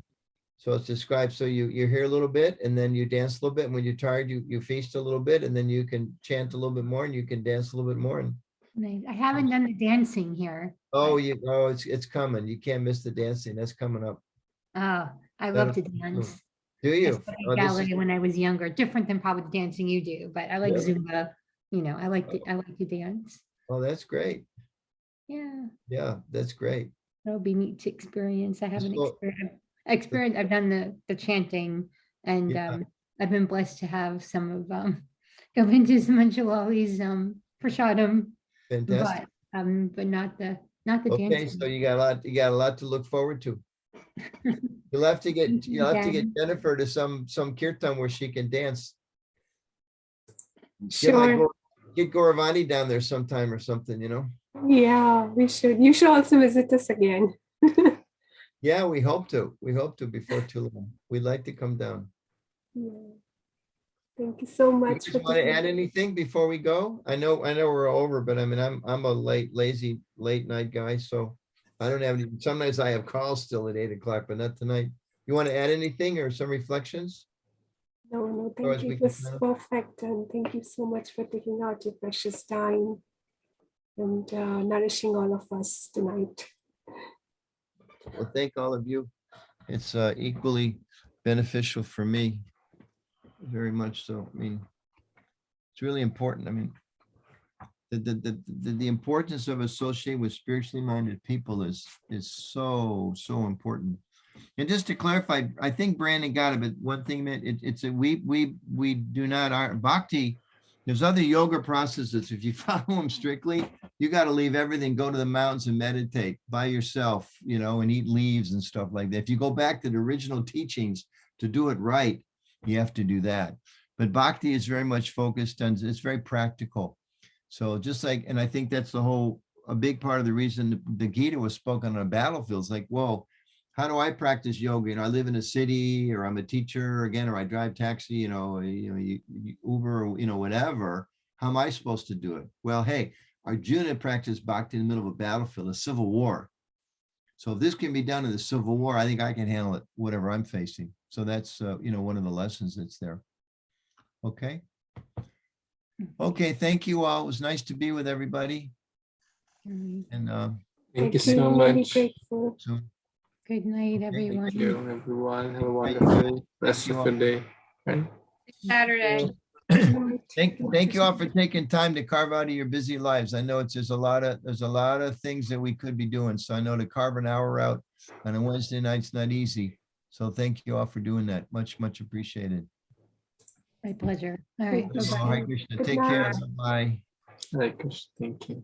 So it's described, so you hear a little bit, and then you dance a little bit, and when you're tired, you feast a little bit, and then you can chant a little bit more, and you can dance a little bit more. And Nice. I haven't done the dancing here. oh, it's coming. You can't miss the dancing. That's coming up. Oh, I That'll love to be dance. Do I you? studied Oh, this is- ballet when I was younger, different than probably the dancing you do, but I like Really? Zumba, I like to dance. Oh, that's great. Yeah, Yeah, that's great. that'll be neat to experience. I haven't So- experienced, I've done the chanting, and Yeah. I've been blessed to have some of Govinda's Manjalali's prasadam, Fantastic. but not the Okay, dancing. so you got a lot to look forward to. You'll have to Thank you get again. Jennifer to some kirtan where she can dance. Sure. Get Gauravani down there sometime or something, Yeah, we should. You should also visit us again. Yeah, we hope to. We hope to before too long. We'd like to come down. Yeah. Thank you so You much. guys want to add anything before we go? I know we're over, but I mean, I'm a lazy late night guy, so I don't have any. Sometimes I have calls still at 8 o'clock, but not tonight. You want to add anything or some reflections? No, Or as thank you. we It can was kind of- perfect. And thank you so much for taking out your precious time and nourishing all of us tonight. Well, thank all of you. It's equally beneficial for me. Very much so. I mean, it's really important. I mean, the importance of associating with spiritually minded people is so important. And just to clarify, I think Brandon got it, but one thing that we do not, our bhakti There's other yoga processes. If you follow them strictly, you got to leave everything, go to the mountains and meditate by yourself, you know, and eat leaves and stuff like that. If you go back to the original teachings to do it right, you have to do that. But bhakti is very much focused on, it's very practical. So just like, and I think that's the whole, a big part of the reason the Gita was spoken on a battlefield. It's like, whoa, how do I practice yoga? You know, I live in a city, or I'm a teacher again, or I drive taxi, you Uber, or, whatever. How am I supposed to do it? Well, hey, Arjuna practiced bhakti in the middle of a battlefield, a civil war. So if this can be done in the civil war, I think I can handle it, whatever I'm facing. So that's, one of the lessons that's there. Okay. Okay. Thank you all. It was nice to be with everybody. And Thank you so Really much. grateful. so Good night, everyone. Thank you, everyone. Have a Thank wonderful rest you of all. your day. Right? Saturday. thank you all for taking time to carve out of your busy lives. I know there's a lot of things that we could be doing. So I know to carve an hour out on a Wednesday night's not easy. So thank you all for doing that. Much, much appreciated. My pleasure. All right. Thank you. Bye-bye. Hare Krishna. Good Take care. night. Bye. Hare Krishna. Thank you.